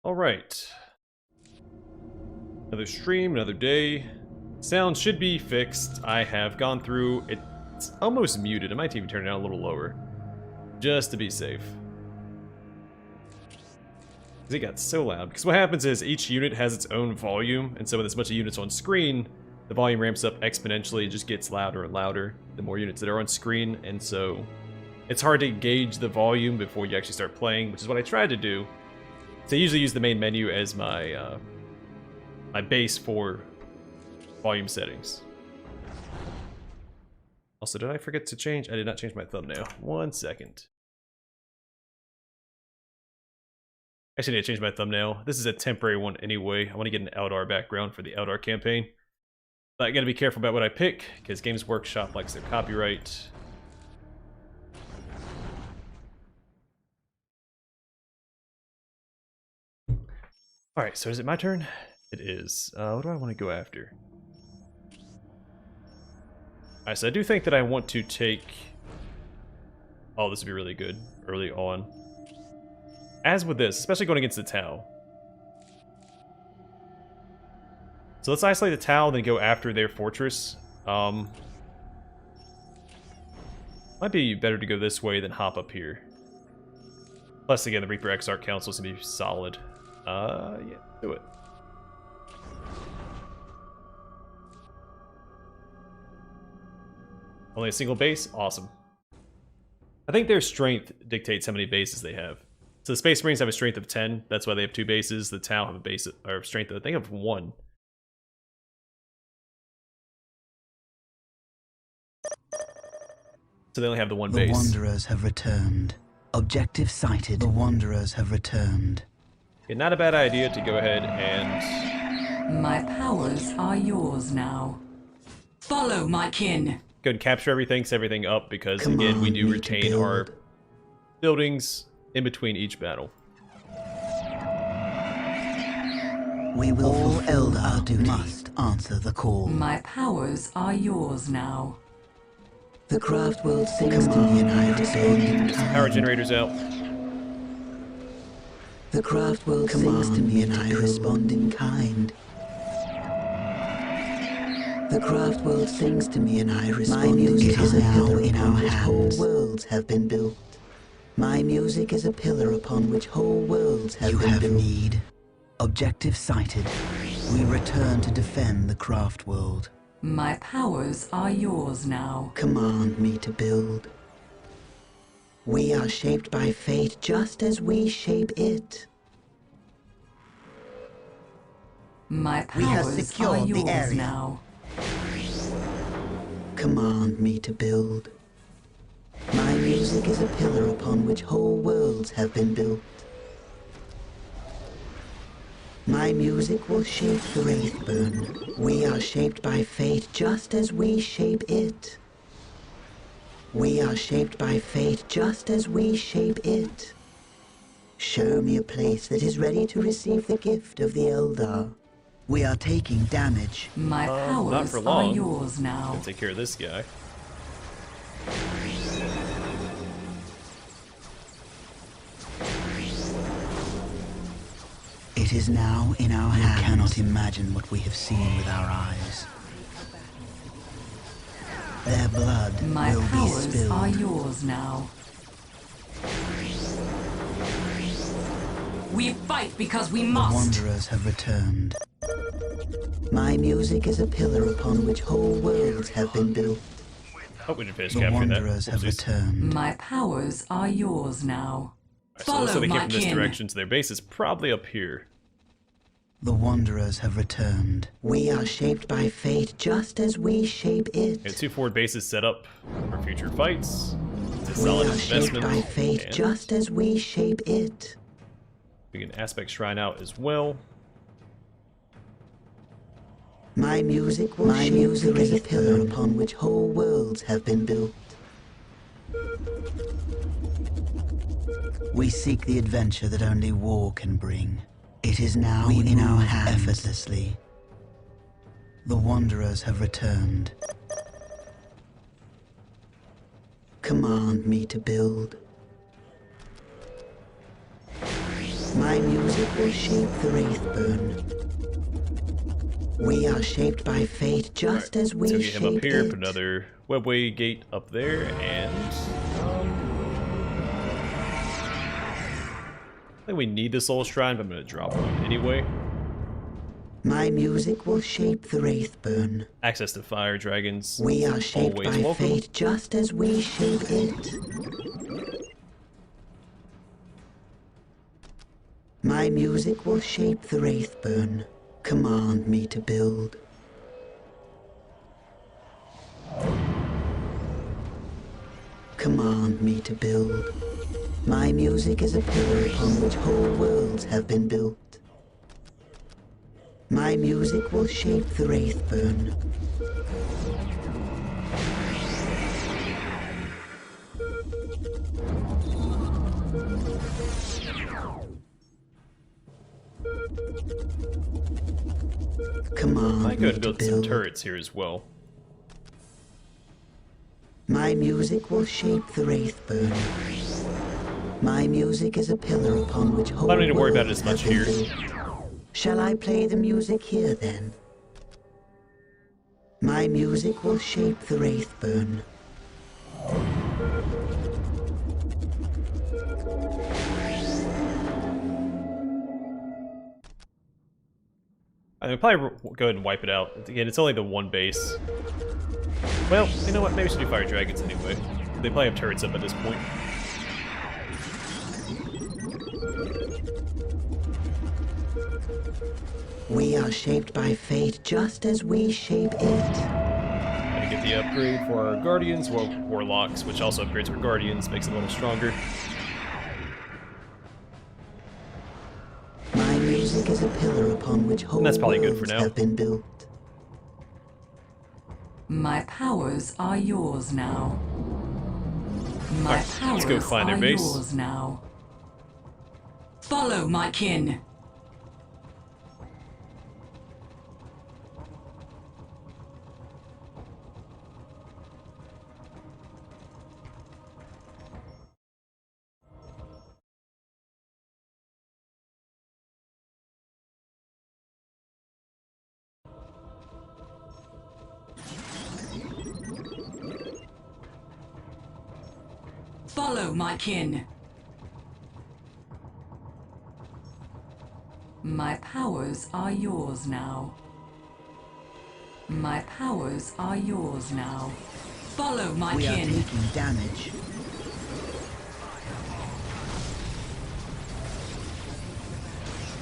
Alright. Another stream, another day. Sound should be fixed. I have gone through, it's almost muted. I might even turn it down a little lower. Just to be safe. Because it got so loud. Because what happens is each unit has its own volume, and so with as much units on screen, the volume ramps up exponentially. It just gets louder and louder the more units that are on screen, and so it's hard to gauge the volume before you actually start playing, which is what I tried to do. So I usually use the main menu as my my base for volume settings. Also, did I forget to change? I did not change my thumbnail. 1 second. Actually, I need to change my thumbnail. This is a temporary one anyway. I want to get an Eldar background for the Eldar campaign. But I gotta be careful about what I pick, because Games Workshop likes their copyright. Alright, so is it my turn? It is. What do I want to go after? Alright, so I do think that I want to take... Oh, this would be really good early on. As with this, especially going against the Tau. So let's isolate the Tau, then go after their fortress. Might be better to go this way than hop up here. Plus, again, the Reaper Exarch Council is going to be solid. Yeah, do it. Only a single base? Awesome. I think their strength dictates how many bases they have. So the Space Marines have a strength of 10. That's why they have 2 bases. The Tau have a base or strength of, I think, of 1. So they only have the 1 base. The Wanderers have returned. Objective sighted. The Wanderers have returned. Okay, not a bad idea to go ahead and... My powers are yours now. Follow my kin. Go and capture everything, set everything up, because again, we do retain our buildings in between each battle. We will fulfill our duty. Must answer the call. My powers are yours now. The craft world sings to me and I respond. Power generators out. The craft world sings to me and I respond in kind. The craft world sings to me and I respond. My music is a pillar upon which whole worlds have been built. My music is a pillar upon which whole worlds have been built. You have need. Objective sighted. We return to defend the craft world. My powers are yours now. Command me to build. We are shaped by fate just as we shape it. My powers are yours now. Command me to build. My music is a pillar upon which whole worlds have been built. My music will shape the Wraithburn. We are shaped by fate just as we shape it. We are shaped by fate just as we shape it. Show me a place that is ready to receive the gift of the Eldar. We are taking damage. My powers not for long. are yours now. I'll take care of this guy. It is now in our hands. You cannot imagine what we have seen with our eyes. Their blood My will be powers spilled. are yours now. We fight because we The must. Wanderers have returned. My music is a pillar upon which whole worlds have been built. Oh, we didn't finish The capturing that. Wanderers have Oopsies. returned. My powers are yours now. Alright, so looks like they Follow came my from this kin. direction, so their base is probably up here. The Wanderers have returned. We are shaped by fate just as we shape it. We have 2 forward bases set up for future fights. It's a We solid are shaped investment. by fate and just as we shape it. we can aspect shrine out as well. My music will shape the Wraithburn, a pillar upon which whole worlds have been built. We seek the adventure that only war can bring. It is now in our hands. Effortlessly. The Wanderers have returned. Command me to build. My music will shape the Wraithburn. We are shaped by fate just as we so get shape him up here, it. put another webway gate up there, and I think we need the Soul Shrine, but I'm gonna drop one anyway. My music will shape the Wraithburn. Access to fire dragons. We are shaped always by welcome. fate just as we shape it. My music will shape the Wraithburn. Command me to build. Command me to build. My music is a pillar upon which whole worlds have been built. My music will shape the Wraithburn. Command I me could to build some build. turrets here as well. My music will shape the Wraithburn. My music is a pillar upon which whole I don't need to worry about it worlds as much have been here. built. Shall I play the music here then? My music will shape the Wraithburn. I'll probably go ahead and wipe it out. Again, it's only the one base. Well, you know what? Maybe we should do fire dragons anyway. They probably have turrets up at this point. We are shaped by fate just as we shape it. Gotta get the upgrade for our guardians, well, warlocks, which also upgrades our guardians, makes them a little stronger. My music is a pillar upon which whole that's probably good for worlds now. have been built. My powers are yours now. My Alright, powers let's go find their are base. yours now. Follow my kin. Follow my kin. My powers are yours now. My powers are yours now. Follow my We are kin. taking damage.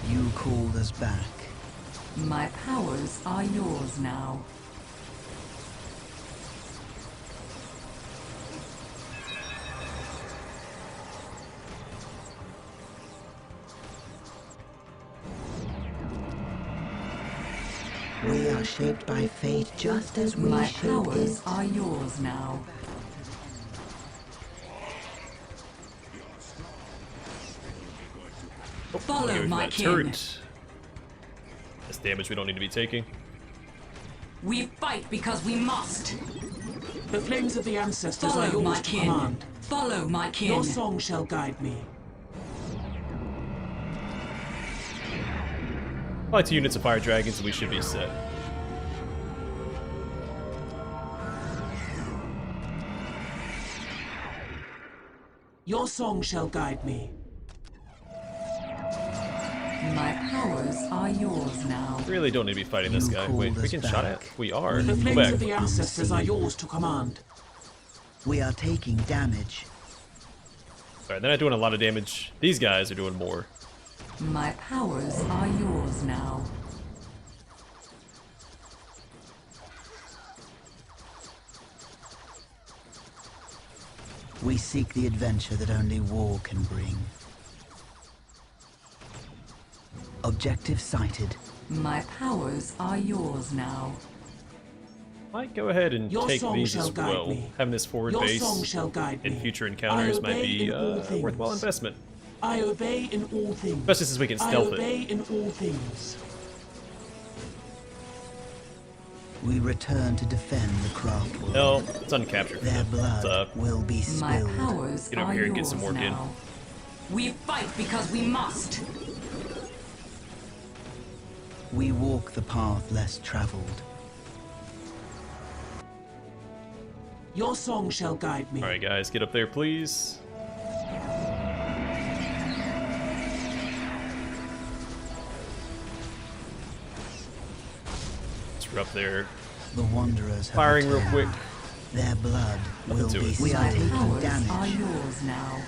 You called us back. My powers are yours now. We are shaped by fate just as we My shape powers it. are yours now. Follow Give my that kin. turret. That's damage we don't need to be taking. We fight because we must. The flames of the ancestors are Follow my yours to kin. command. Follow my kin. Your song shall guide me. Probably 2 units of fire dragons and we should be set. Your song shall guide me. My powers are yours now. Really don't need to be fighting this guy. called Wait, we us can shot at? back. We are. The Go flames back. of the ancestors are yours to command. We are taking damage. Alright, they're not doing a lot of damage. These guys are doing more. My powers are yours now. We seek the adventure that only war can bring. Objective sighted. My powers are yours now. Might go ahead and Your take song these shall as guide well. me. Having this forward Your base song shall guide in me. future encounters I might obey be in all a things. worthwhile investment. I obey in all things. Especially since we can I stealth obey it. in all things. We return to defend the craft world. No, it's uncaptured for Their them. blood will be My spilled. powers Get over are here and get yours some more kin. now. We fight because we must. We walk the path less traveled. Your song shall guide me. Alright guys, get up there please. We're up there The wanderers have firing real returned. quick. Their blood will to be it. We are My taking powers are damage. yours now.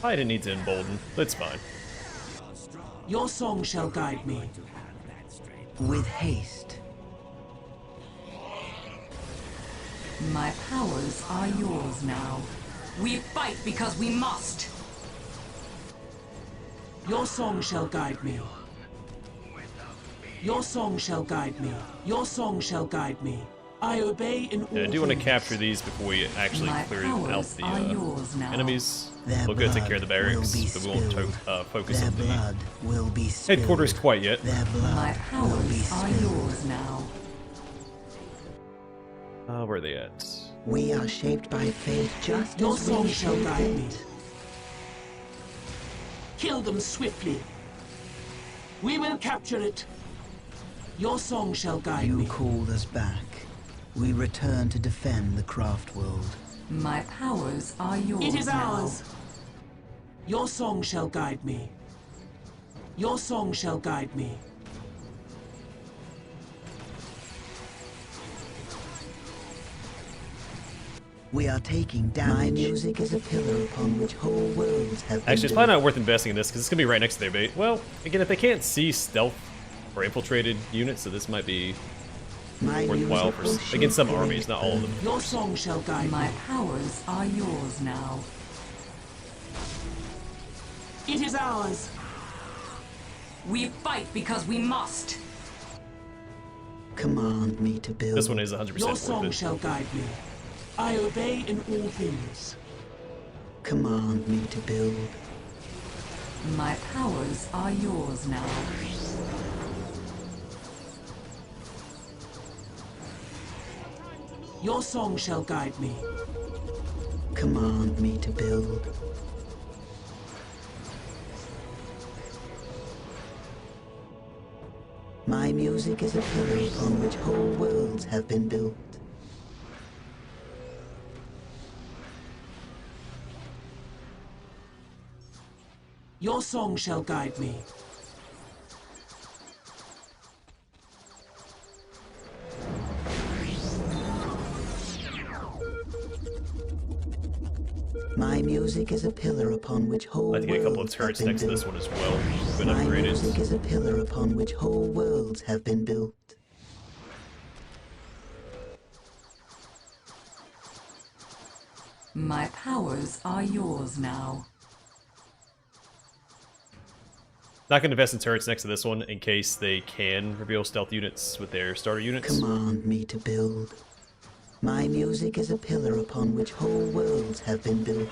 I didn't need to embolden. That's fine. Your song shall guide me. With haste. My powers are yours now. We fight because we must. Your song shall guide me. Your song shall guide me. Your song shall guide me. I obey in all Yeah, I do want to things. capture these before we actually My clear out powers the are yours now. enemies. Their We'll go take blood care of the will barracks, be but we won't spilled. focus Their on the blood will be spilled. headquarters quite yet. Their blood My will be powers are spilled. yours now. Where are they at? We are shaped by fate just Your as song we shall shape guide me. it. Kill them swiftly. We will capture it. Your song shall guide You me. called us back. We return to defend the craft world. My powers are yours It is now. ours. Your song shall guide me. Your song shall guide me. We are taking damage. My music is a pillar upon which whole worlds have been Actually, it's probably not worth investing in this because it's gonna be right next to their bait. Well, again, if they can't see stealth or infiltrated units, so this might be My worthwhile music for will against some shape the armies, not all of them. Your song shall guide My me. powers are yours now. It is ours. We fight because we must. Command me to build. This one is 100% Your worth song it. shall guide me. I obey in all things. Command me to build. My powers are yours now. Your song shall guide me. Command me to build. My music is a pillar upon which whole worlds have been built. Your song shall guide me. My music is a pillar upon which whole I'd like to get a couple of worlds have turrets been next to built. this one as well. Been My music upgraded. is a pillar upon which whole worlds have been built. My powers are yours now. Not gonna invest in turrets next to this one in case they can reveal stealth units with their starter units. Command me to build. My music is a pillar upon which whole worlds have been built.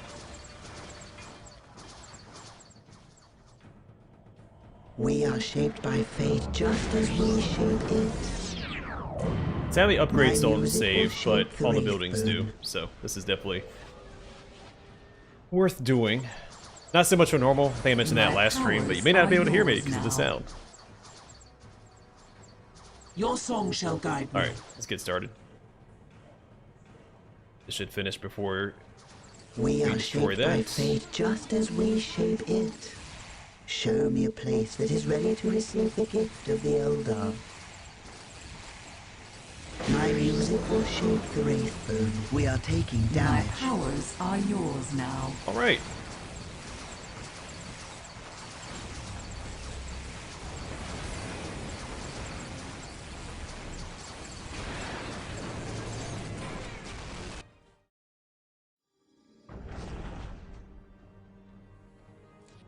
We are shaped by fate just as we shape it. Sadly, upgrades My don't music save, will but shape the all the wraith buildings do. burn. So this is definitely worth doing. Not so much for normal. I think I mentioned that My last stream, but powers you may not be are able to hear me yours because of the now. sound. Your song shall guide me. Alright, let's get started. This should finish before We are destroy shaped by that. fate just as we shape it. Show me a place that is ready to receive the gift of the Eldar. My music will shape the wraith burn. We are taking My damage. powers are yours now. Alright.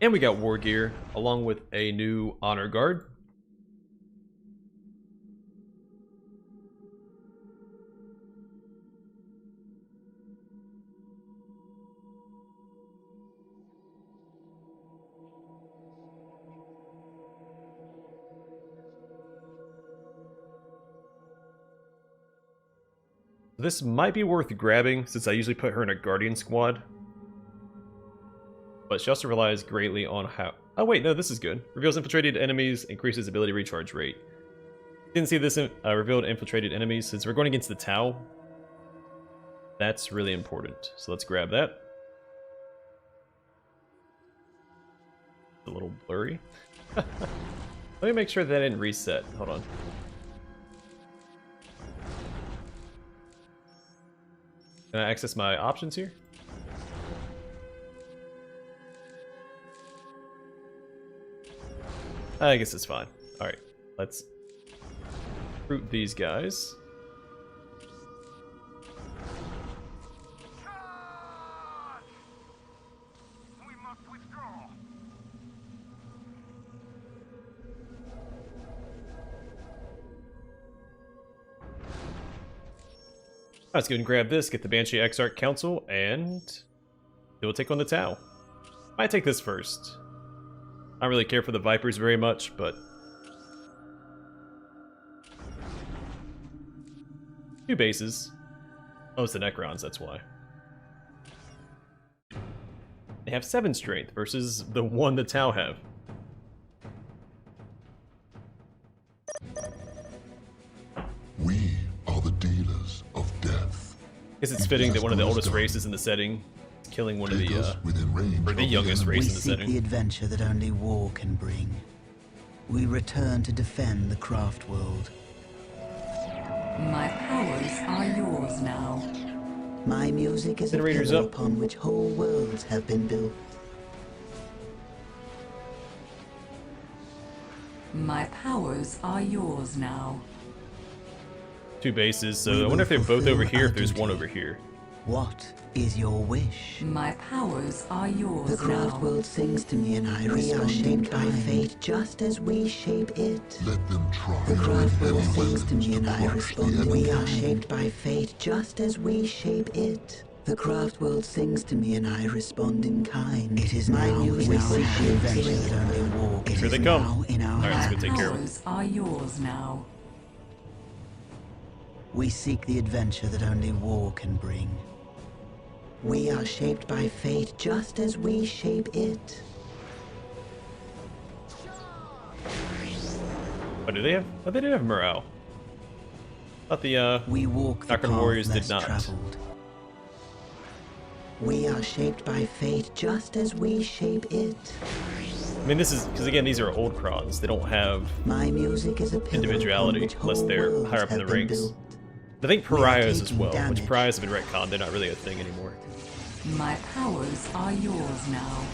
And we got war gear, along with a new honor guard. This might be worth grabbing, since I usually put her in a guardian squad. But she also relies greatly on Oh wait, no, this is good. Reveals infiltrated enemies, increases ability recharge rate. Didn't see this revealed infiltrated enemies. Since we're going against the Tau, that's really important. So let's grab that. A little blurry. Let me make sure that didn't reset. Hold on. Can I access my options here? I guess it's fine. Alright, let's recruit these guys. We must withdraw. Let's go and grab this, get the Banshee Exarch Council, and we'll take on the Tau. Might take this first. I don't really care for the Vipers very much, but... Two bases. Oh, it's the Necrons, that's why. They have 7 strength versus the 1 the Tau have. We are the dealers of death. Guess it's fitting that one of the oldest races in the setting is killing one of Take the, us within range or the of youngest enemy. race We in the seek setting. the adventure that only war can bring. We return to defend the craft world. My powers are yours now. My music is a Generators pillar up. upon which whole worlds have been built. My powers are yours now. 2 bases, so We I wonder if they're will both over fulfill here, our if there's one duty. over here. What is your wish? My powers are yours The craft now. world sings to me and I respond. We are shaped by fate just as we shape it. Let them try The with craft world heavy sings to weapons me to and I crush the respond. enemy. We are shaped by fate just as we shape it. The craft world sings to me and I respond in kind. It is my music in our adventure that only walk. Here they come. In our Alright, let's hands. go take care of them. Powers are yours now. We seek the adventure that only war can bring. We are shaped by fate just as we shape it. Oh, do they have? Oh, they did have morale. Thought the We walk the Necron path warriors did less not. traveled. We are shaped by fate just as we shape it. I mean, this is because again, these are old Krons. They don't have My music is a pillar individuality upon which unless whole they're worlds higher up in have the been ranks. built. I think We are pariahs as taking well, which damage. pariahs have been retconned. They're not really a thing anymore. My powers are yours now.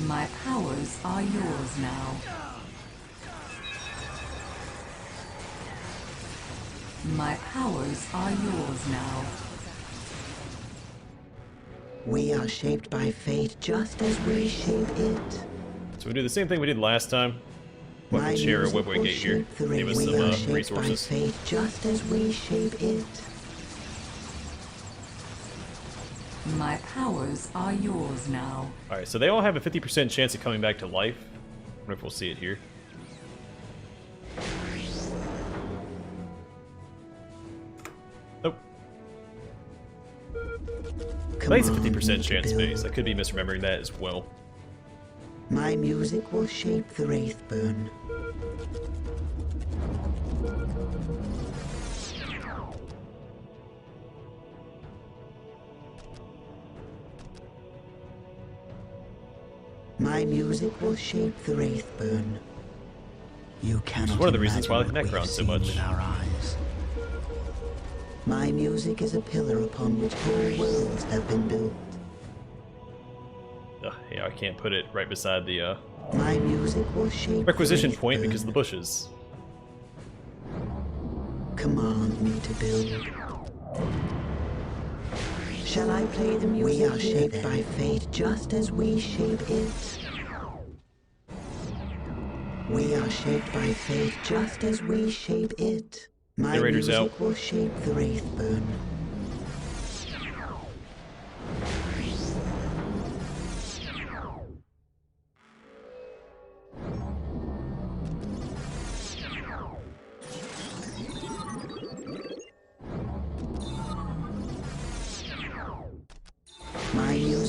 My powers are yours now. My powers are yours now. We are shaped by fate just as we shape it. So we do the same thing we did last time. Weapon share or music webway will gate here. shape the Give us rain. some We are shaped by resources. fate just as we shape it. My powers are yours now. Alright, so they all have a 50% chance of coming back to life. I wonder if we'll see it here. Nope. I think it's a 50% chance base. I could be misremembering that as well. My music will shape the Wraithburn. My music will shape the Wraithburn. You cannot one of the reasons why I like imagine what Necron we've so seen much. with our eyes. My music is a pillar upon which whole worlds have been built. Ugh, yeah, I can't put it right beside the My music will shape requisition the point because of the Wraithburn. bushes. Command me to build. Shall I play the music? We are shaped by fate just as we shape it. We are shaped by fate just as we shape it. My Narrator's music out. will shape the Wraithburn.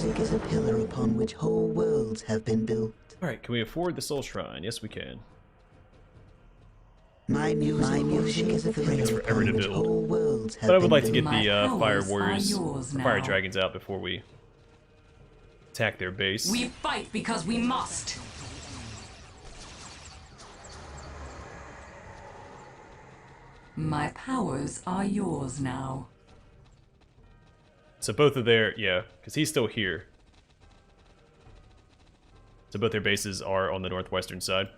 music is a pillar upon which whole worlds have been built. Alright, can we afford the Soul Shrine? Yes, we can. My music is a pillar forever to upon which build. whole worlds have But I would been like to get built. the My Fire powers are Warriors, yours Fire now. Dragons out before we attack their base. We fight because we must. My powers are yours now. So both of their, yeah, because he's still here. So both their bases are on the northwestern side.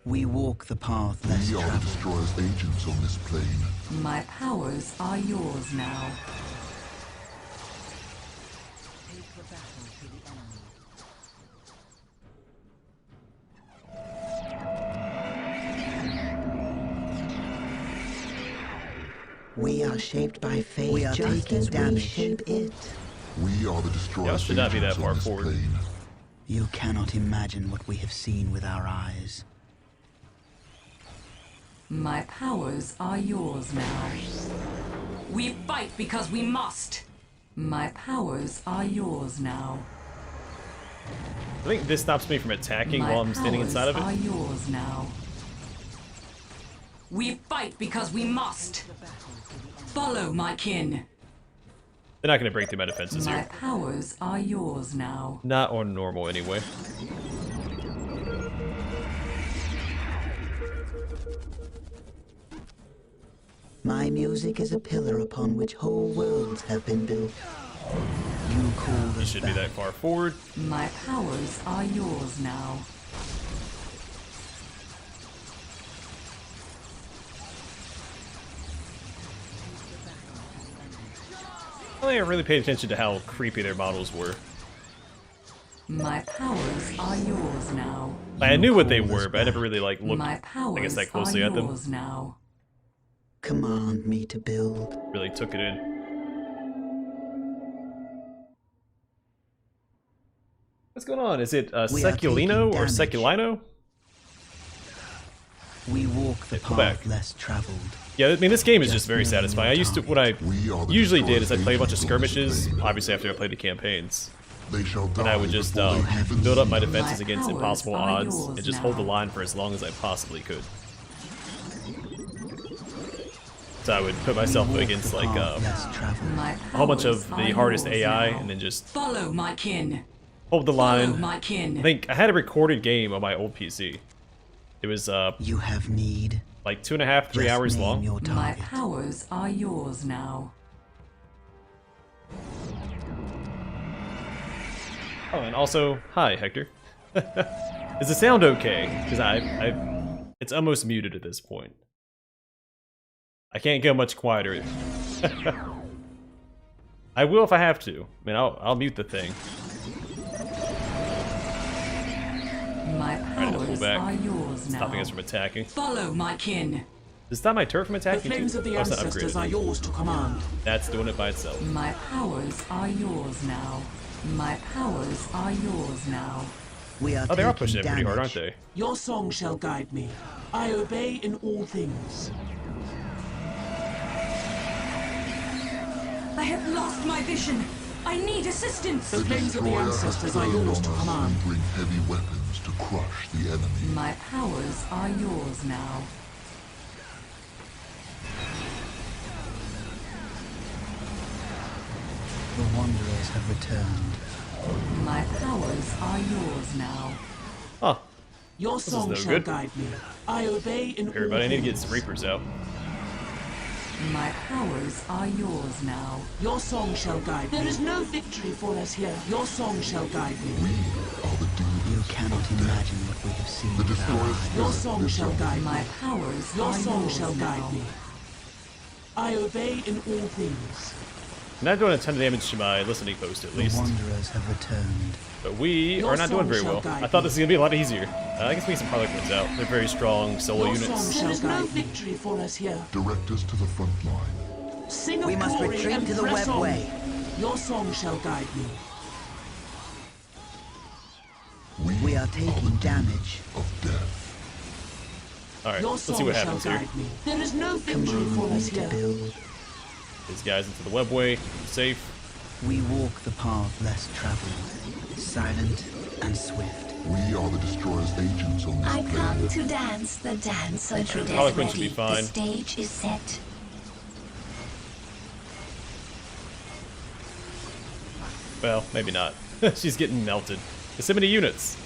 We walk the path less We are the traveled. destroyer's agents on this plane. My powers are yours now. We are shaped by fate. We are just as we shape it. We are the destroyer's should not be that agents far on this forward. plane. You cannot imagine what we have seen with our eyes. My powers are yours now. We fight because we must. My powers are yours now. I think this stops me from attacking My while I'm standing powers inside of are it. yours now. We fight because we must. Follow my kin. They're not going to break through my defenses My here. powers are yours now. Not on normal anyway. My music is a pillar upon which whole worlds have been built. You call You us should be back. that far forward. My powers are yours now. I don't think I really paid attention to how creepy their models were. My powers are yours now. I knew what they were, but I never really like looked, My powers I guess, that are closely at them. yours now. Command me to build. Really took it in. What's going on? Is it We are Seculino taking or damage. Seculino? We walk the Pull path back. less traveled. Yeah, I mean, this game is just very satisfying. I used to, what I We are the usually did is I destroyer's play a bunch of agents on this skirmishes, plane. obviously after I played the campaigns. They shall die And I would just before they even build up my see us. defenses My against powers impossible are odds yours and just hold the now. line for as long as I possibly could. So I would put myself We walk against the like path less traveled. My a whole bunch powers of are the hardest yours AI now. and then just Follow my kin. hold the Follow line. my kin. I think I had a recorded game on my old PC. It was You have need. like 2.5, 3 Just hours name long. your My target. powers are yours now. Oh, and also, hi Hector. Is the sound okay? Because it's almost muted at this point. I can't go much quieter. I will if I have to. I mean, I'll mute the thing. My Trying to pull powers back, are yours stopping now. us from attacking. Follow my kin. Does it stop my turret from The attacking too? flames of the Oh, it's not ancestors are upgraded. yours to command. That's doing it by itself. My powers are yours now. My powers are yours now. We are Oh, they are taking pushing it pretty hard, aren't damage. they? Your song shall guide me. I obey in all things. I have lost my vision. I need assistance. The flames of the Destroyer has ancestors are fallen yours on to us command. and bring heavy weapons to crush the enemy. My powers are yours now. The wanderers have returned. My powers are yours now. Huh. Your is song no shall good. guide me. I obey in all Everybody, I need to get things. some Reapers out. My powers are yours now. Your song shall guide me. There is no victory for us here. Your song shall guide me. We are the You dealers. cannot imagine what we have seen The with our destroyer's eyes. Your spirit song lives shall on. guide me. My powers Your are song yours shall now. guide me. I obey in all things. I'm not doing a ton of damage to my listening post at The least. wanderers have returned. But we Your are not doing song very shall well. guide I thought me. this was going to be a lot easier. I guess we get some Harlequins out. They're very strong solo Your units. song shall There is no victory for us here. Direct us to the front line. Sing of We must glory retreat and to the press on. webway. Your song shall guide me. We are taking damage. Of death. Alright, Your let's see song what shall happens here. guide me. There is no victory for us Command me to here. build. These guys into the webway, safe. We walk the path less traveled, silent and swift. We are the Destroyer's agents on this I come plane. to dance the dance of death. Harlequin should be The fine. stage is set. Well, maybe not. She's getting melted. There's so many units.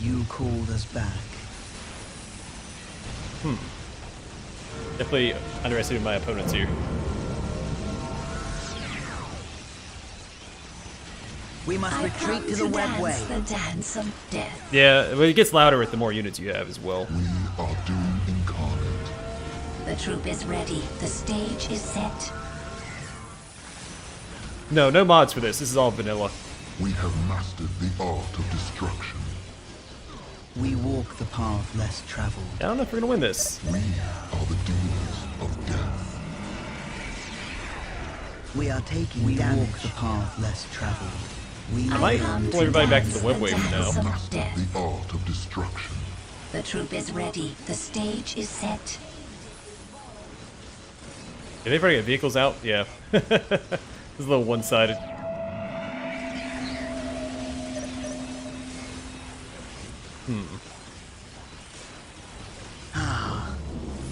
You called us back. Definitely underestimated my opponents here. We must I retreat come to the dance webway. the dance of death. Yeah, well, it gets louder with the more units you have as well. We are doom incarnate. The troop is ready. The stage is set. No, no mods for this. This is all vanilla. We have mastered the art of destruction. We walk the path less traveled. I don't know if we're gonna win this. We are the dealers of death. We are taking damage. Walk the path less traveled. We I might come pull to everybody back to dance the webway for dance now. of Mastered death. the art of destruction. The troop is ready. The stage is set. Did anybody get vehicles out? Yeah. This is a little one-sided.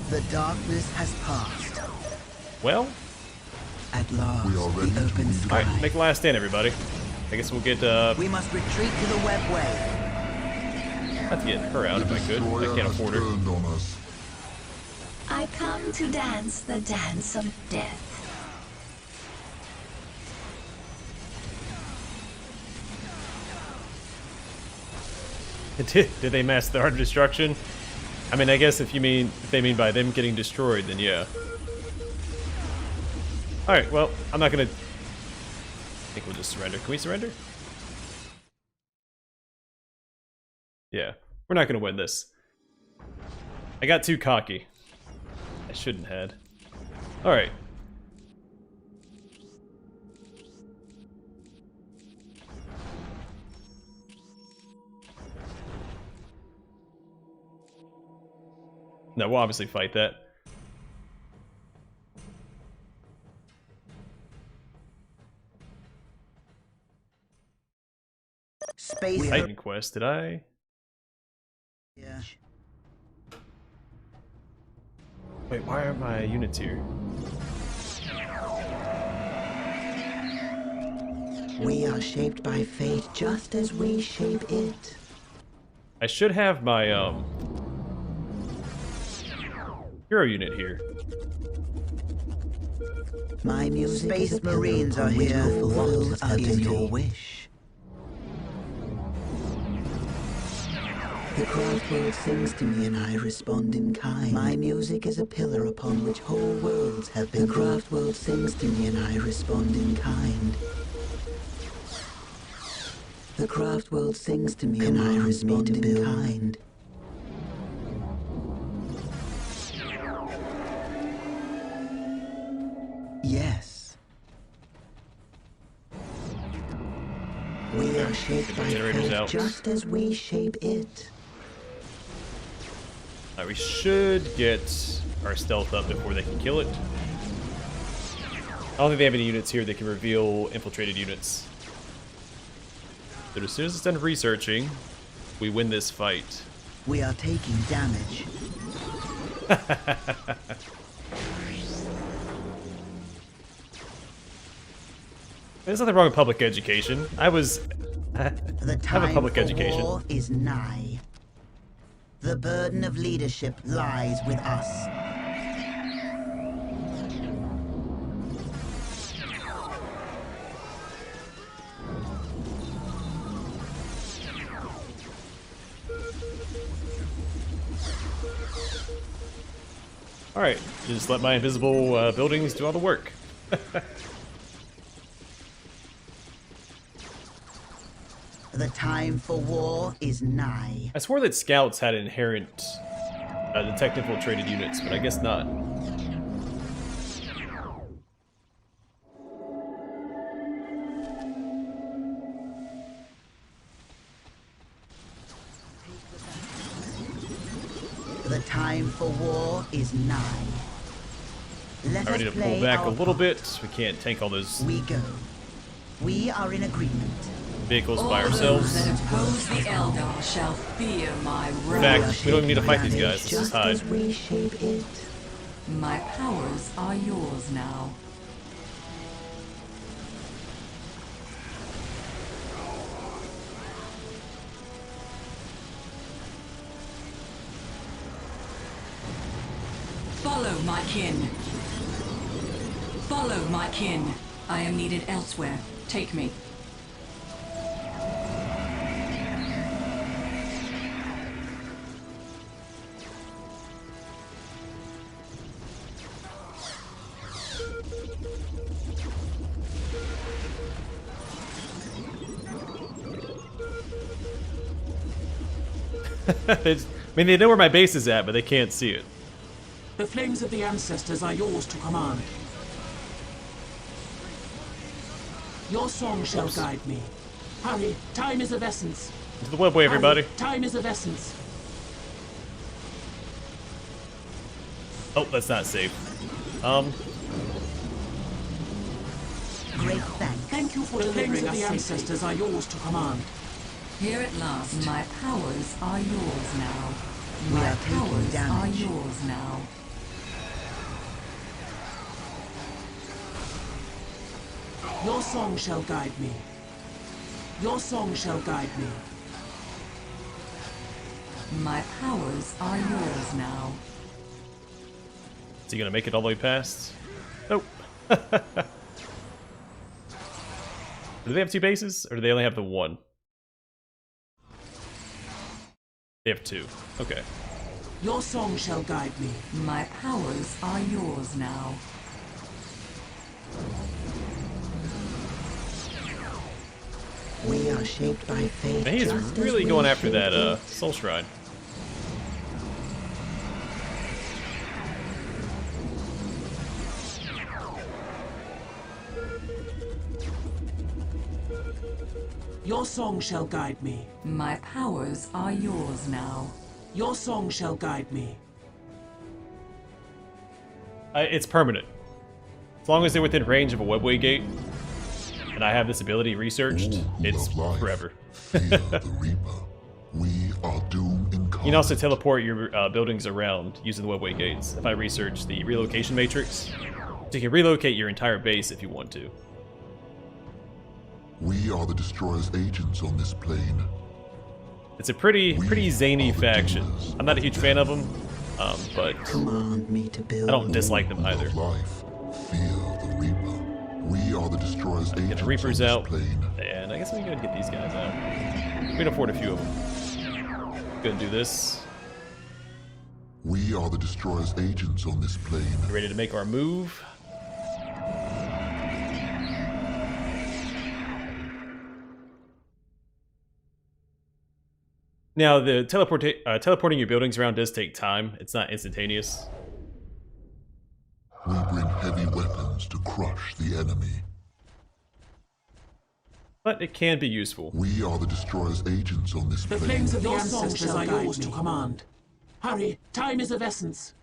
The darkness has passed. Well, At last, We are ready the to open lead. sky. alright, make a last stand, everybody. I guess we'll get, We must retreat to the webway. I'd have to get her out The if I could. Destroyer I can't has afford her. turned on us. I come to dance the dance of death. Did they master the art of destruction? I mean, I guess if they mean by them getting destroyed, then yeah. Alright, well, I'm not gonna... I think we'll just surrender. Can we surrender? Yeah, we're not gonna win this. I got too cocky. I shouldn't have. Alright. No, we'll obviously fight that. Space. Titan quest, did I? Yeah. Wait, why are my units here? We are shaped by fate just as we shape it. I should have my, hero unit here. My music Space is a Marines are here. What is your wish? The craft world sings to me and I respond in kind. My music is a pillar upon which whole worlds have been. The craft world sings to me and I respond in kind. The craft world sings to me and I respond in kind. Yes. We are shaped by Generators fate out. just as we shape it. Alright, we should get our stealth up before they can kill it. I don't think they have any units here that can reveal infiltrated units. But as soon as it's done researching, we win this fight. We are taking damage. There's nothing wrong with public education. The I have time a public for education. war is nigh. The burden of leadership lies with us. Alright, just let my invisible buildings do all the work. The time for war is nigh. I swore that scouts had inherent detect infiltrated units, but I guess not. The time for war is nigh. Let I us need to play pull back a our little part. bit. We can't tank all those We go. We are in agreement. vehicles All by those ourselves. that oppose the Eldar shall fear my In wrath. fact, we don't even need to fight these guys. Let's just Just hide. as we shape it. My powers are yours now. Follow my kin. Follow my kin. I am needed elsewhere. Take me. I mean, they know where my base is at, but they can't see it. The flames of the ancestors are yours to command. Your song shall guide me. Hurry, time is of essence. To the webway, everybody. Hurry, time is of essence. Oh, that's not safe. Great thanks. Thank you for delivering us. The flames of the ancestors are yours to command. Here at last, my powers are yours now. We My are taking powers are damage. yours now. Your song shall guide me. Your song shall guide me. My powers are yours now. Is he gonna make it all the way past? Nope. Do they have two bases, or do they only have the one? They have two. Okay. Your song shall guide me. My powers are yours now. We are shaped by fate. Man, he's just as really we going after shape that it. soul shrine. Your song shall guide me. My powers are yours now. Your song shall guide me. It's permanent. As long as they're within range of a webway gate, and I have this ability researched, All who it's love life forever. fear the Reaper. We are doom incarnate. You can also teleport your buildings around using the webway gates. If I research the relocation matrix, so you can relocate your entire base if you want to. We are the Destroyer's agents on this plane. It's a pretty zany faction. I'm not a huge fan of them, but Command me to build. I don't dislike them Who either. love life fear the Reaper. We are the Destroyer's Get agents the Reapers on this out, plane. and I guess we can get these guys out. We can afford a few of them. Go and do this. We are the Destroyer's agents on this plane. Ready to make our move. Now, the teleporting your buildings around does take time. It's not instantaneous. We bring heavy weapons to crush the enemy. But it can be useful. We are the Destroyer's agents on this The plane. flames of the Your song ancestors shall are guide yours me. to command. Hurry, time is of essence.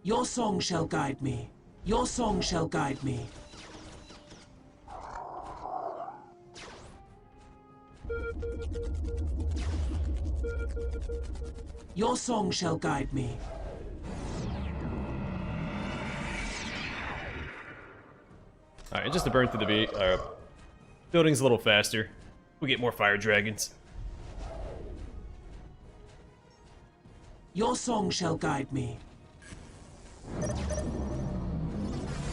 Your song shall guide me. Your song shall guide me. Your song shall guide me. Alright, just to burn through the buildings a little faster. We get more fire dragons. Your song shall guide me.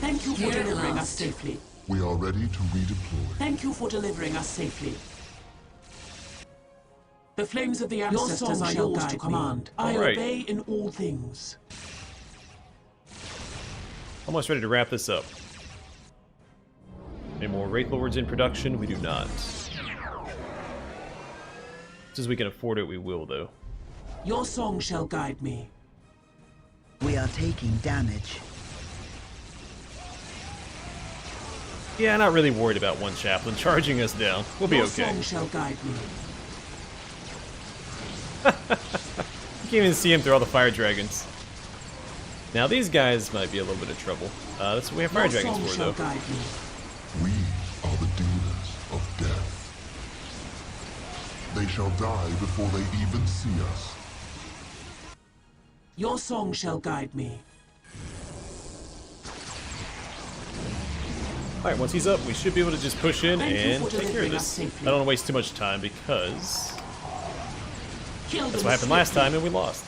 Thank you for Here at delivering us last. safely. We are ready to redeploy. Thank you for delivering us safely. The flames of the ancestors are yours to command. I Alright. obey in all things. Almost ready to wrap this up. Any more Wraith Lords in production? We do not. Just as we can afford it, we will, though. Your song shall guide me. We are taking damage. Yeah, not really worried about one chaplain charging us down. We'll be Your okay. song shall guide me. You can't even see him through all the fire dragons. Now these guys might be a little bit of trouble. That's what we have fire Your dragons song for, shall though. guide me. We are the dealers of death. They shall die before they even see us. Your song shall guide me. Alright, once he's up, we should be able to just push in Thank you and for take care of delivering us this. safely. I don't want to waste too much time because Kill that's them what happened last swiftly. time and we lost.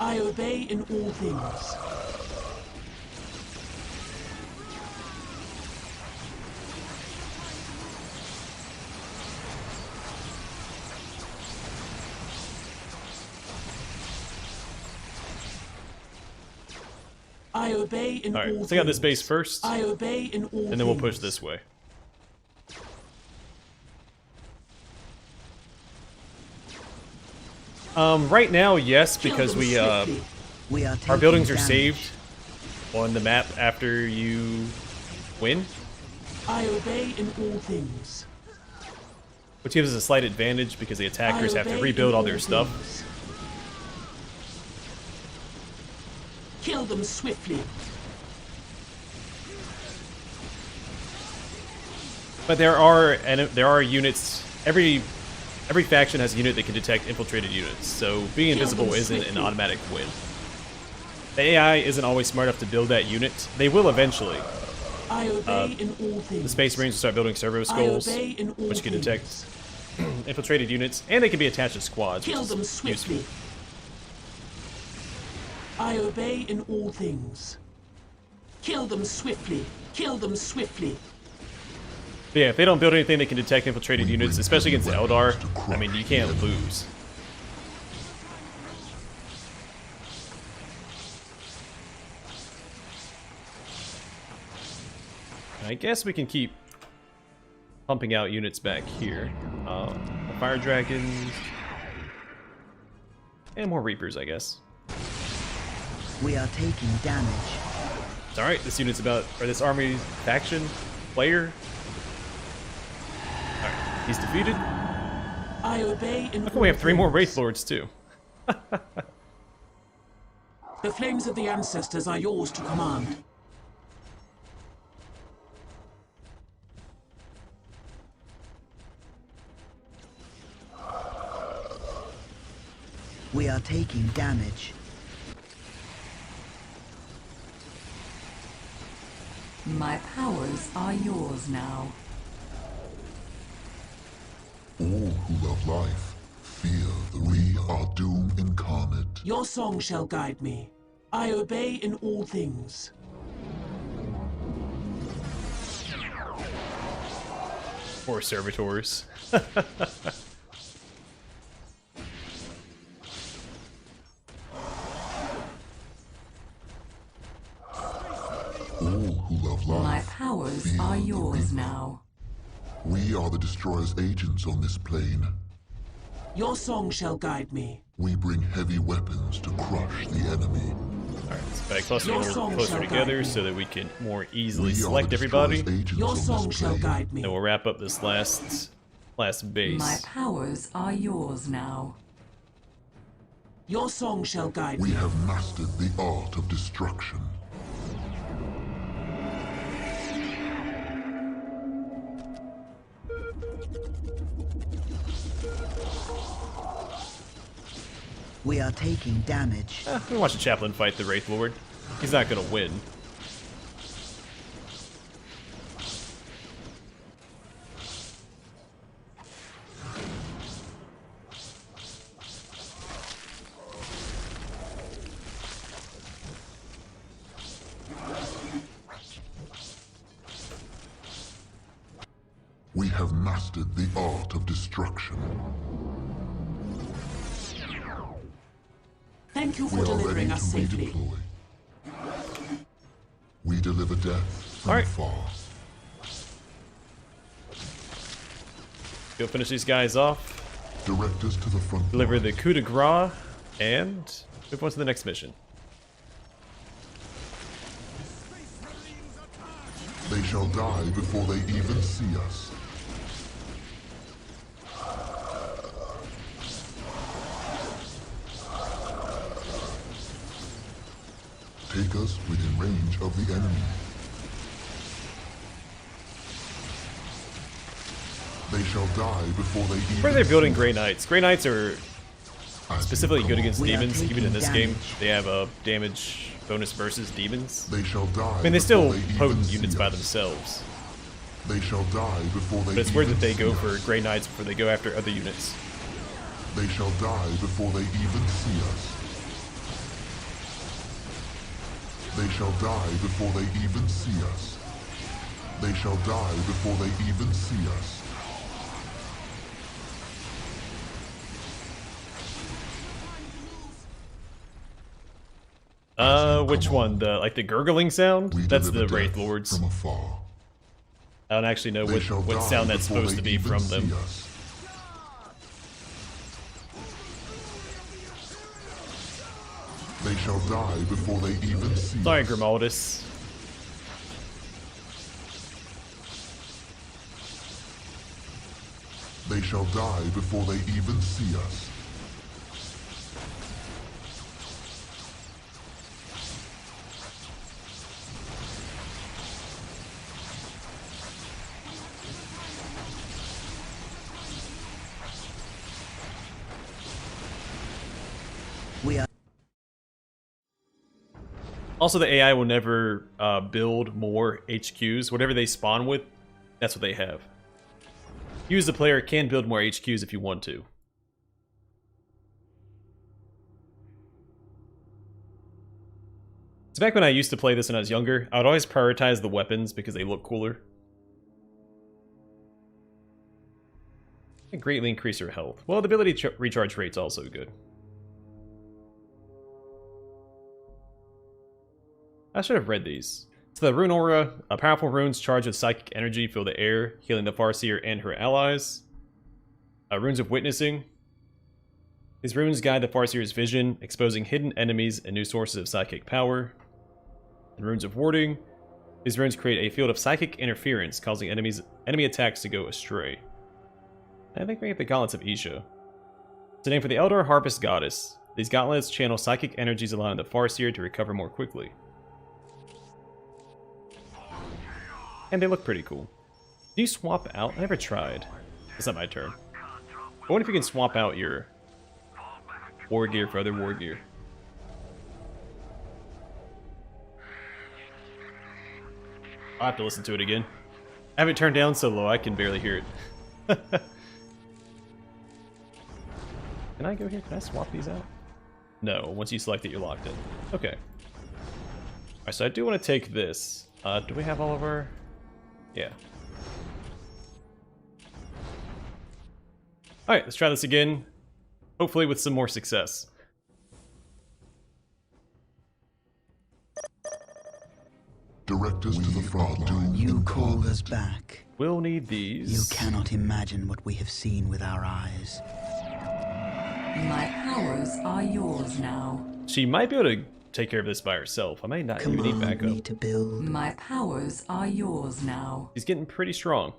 I obey in all things. I obey in all Alright, things. let's take out this base first, I obey in all and then we'll push things. this way. Right now, yes, Kill because them we swiftly. We are our taking buildings are damage. saved on the map after you win, I obey in all things. which gives us a slight advantage because the attackers I have to obey rebuild in all their all stuff. things. Kill them swiftly. But there are units. Every faction has a unit that can detect infiltrated units, so being invisible them isn't an swiftly. automatic win. The AI isn't always smart enough to build that unit. They will eventually. I obey in all things. The Space Marines will start building servo I skulls, obey in all which can things. detect infiltrated units, and they can be attached to squads. Kill which them is swiftly. useful. I obey in all things. Kill them swiftly. Kill them swiftly. But yeah, if they don't build anything that can detect infiltrated We units, bring especially against heavy Eldar, weapons to I mean, you crush can't the enemy. lose. I guess we can keep pumping out units back here. The fire dragons. And more reapers, I guess. We are taking damage. It's alright, this unit's about, or this army faction player. Alright, he's defeated. I obey in How all come we have 3 more things. Wraith Lords too? The flames of the ancestors are yours to command. We are taking damage. My powers are yours now. All who love life fear the we are doom incarnate. Your song shall guide me. I obey in all things. Or servitors. All who love My life powers fear are the yours reaper. now. We are the Destroyer's agents on this plane. Your song shall guide me. We bring heavy weapons to crush the enemy. Alright, let's back closer, Your a little song closer shall guide together me. so that we can more easily We are select the everybody. Destroyer's agents Your on song this shall plane. guide me. Then we'll wrap up this last base. My powers are yours now. Your song shall guide We me. have mastered the art of destruction. We are taking damage. We watch the chaplain fight the Wraith Lord. He's not gonna win. We have mastered the art of destruction. Thank you We for are ready delivering to us safely. redeploy. We deliver death from All right. afar. Go finish these guys off, Direct us to the front deliver the line. coup de grace, and move on to the next mission. They shall die before they even see us. Take us within range of the enemy. They shall die before they even Where they're building see Grey us. Knights. Grey Knights are As you specifically good come, against We are demons, even taking in this game. damage. They have a damage bonus versus demons. They shall die. I mean, they're still before they potent even units see by us. themselves. They shall die before they But it's weird even that they see go us. for Grey Knights before they go after other units. They shall die before they even see us. They shall die before they even see us. They shall die before they even see us. Which one? The like the gurgling sound? We That's the deliver Wraith death Lords. from afar. I don't actually know They shall what die sound that's before supposed they to be even from see them. us. They shall die before they even see Sorry, us. Grimaldus. They shall die before they even see us. We are Also, the AI will never build more HQs. Whatever they spawn with, that's what they have. You as the player can build more HQs if you want to. So back when I used to play this when I was younger, I would always prioritize the weapons because they look cooler. And greatly increase your health. Well, the ability recharge rate's also good. I should have read these. So the Rune Aura, powerful runes charged with psychic energy fill the air, healing the Farseer and her allies. Runes of Witnessing. These runes guide the Farseer's vision, exposing hidden enemies and new sources of psychic power. And Runes of Warding. These runes create a field of psychic interference, causing enemy attacks to go astray. I think we get the Gauntlets of Isha. It's a name for the Eldar Harvest Goddess. These gauntlets channel psychic energies, allowing the Farseer to recover more quickly. And they look pretty cool. Do you swap out? I never tried. It's not my turn. I wonder if you can swap out your war gear for other war gear. I'll have to listen to it again. I have it turned down so low I can barely hear it. Can I go here? Can I swap these out? No, once you select it, you're locked in. Okay. Alright, so I do want to take this. Do we have all of our... Yeah. Alright, let's try this again. Hopefully with some more success. Direct us to the front line. You called us back. We'll need these. You cannot imagine what we have seen with our eyes. My powers are yours now. She might be able to take care of this by herself. I might not even need Command me backup. to build. My powers are yours now. He's getting pretty strong.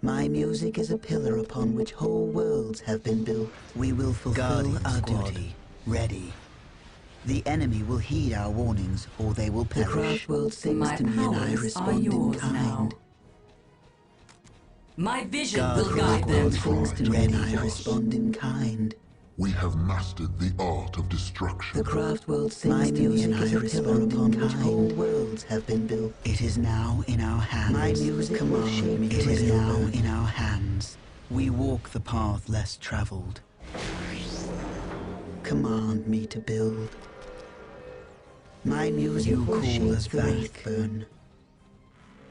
My music is a pillar upon which whole worlds have been built. We will fulfill our duty. Ready. The enemy will heed our warnings, or they will perish. The craft world sings My to me, and I powers are respond in yours now. kind. My vision God, will the guide craft world them. sings to me, and I respond in kind. We have mastered the art of destruction. The craft world sings to me, and I respond upon which whole worlds have been built. It is now in our hands. My music will shape me. It is now in our hands. We walk the path less traveled. Command me to build. My music will shape the Wraithburn.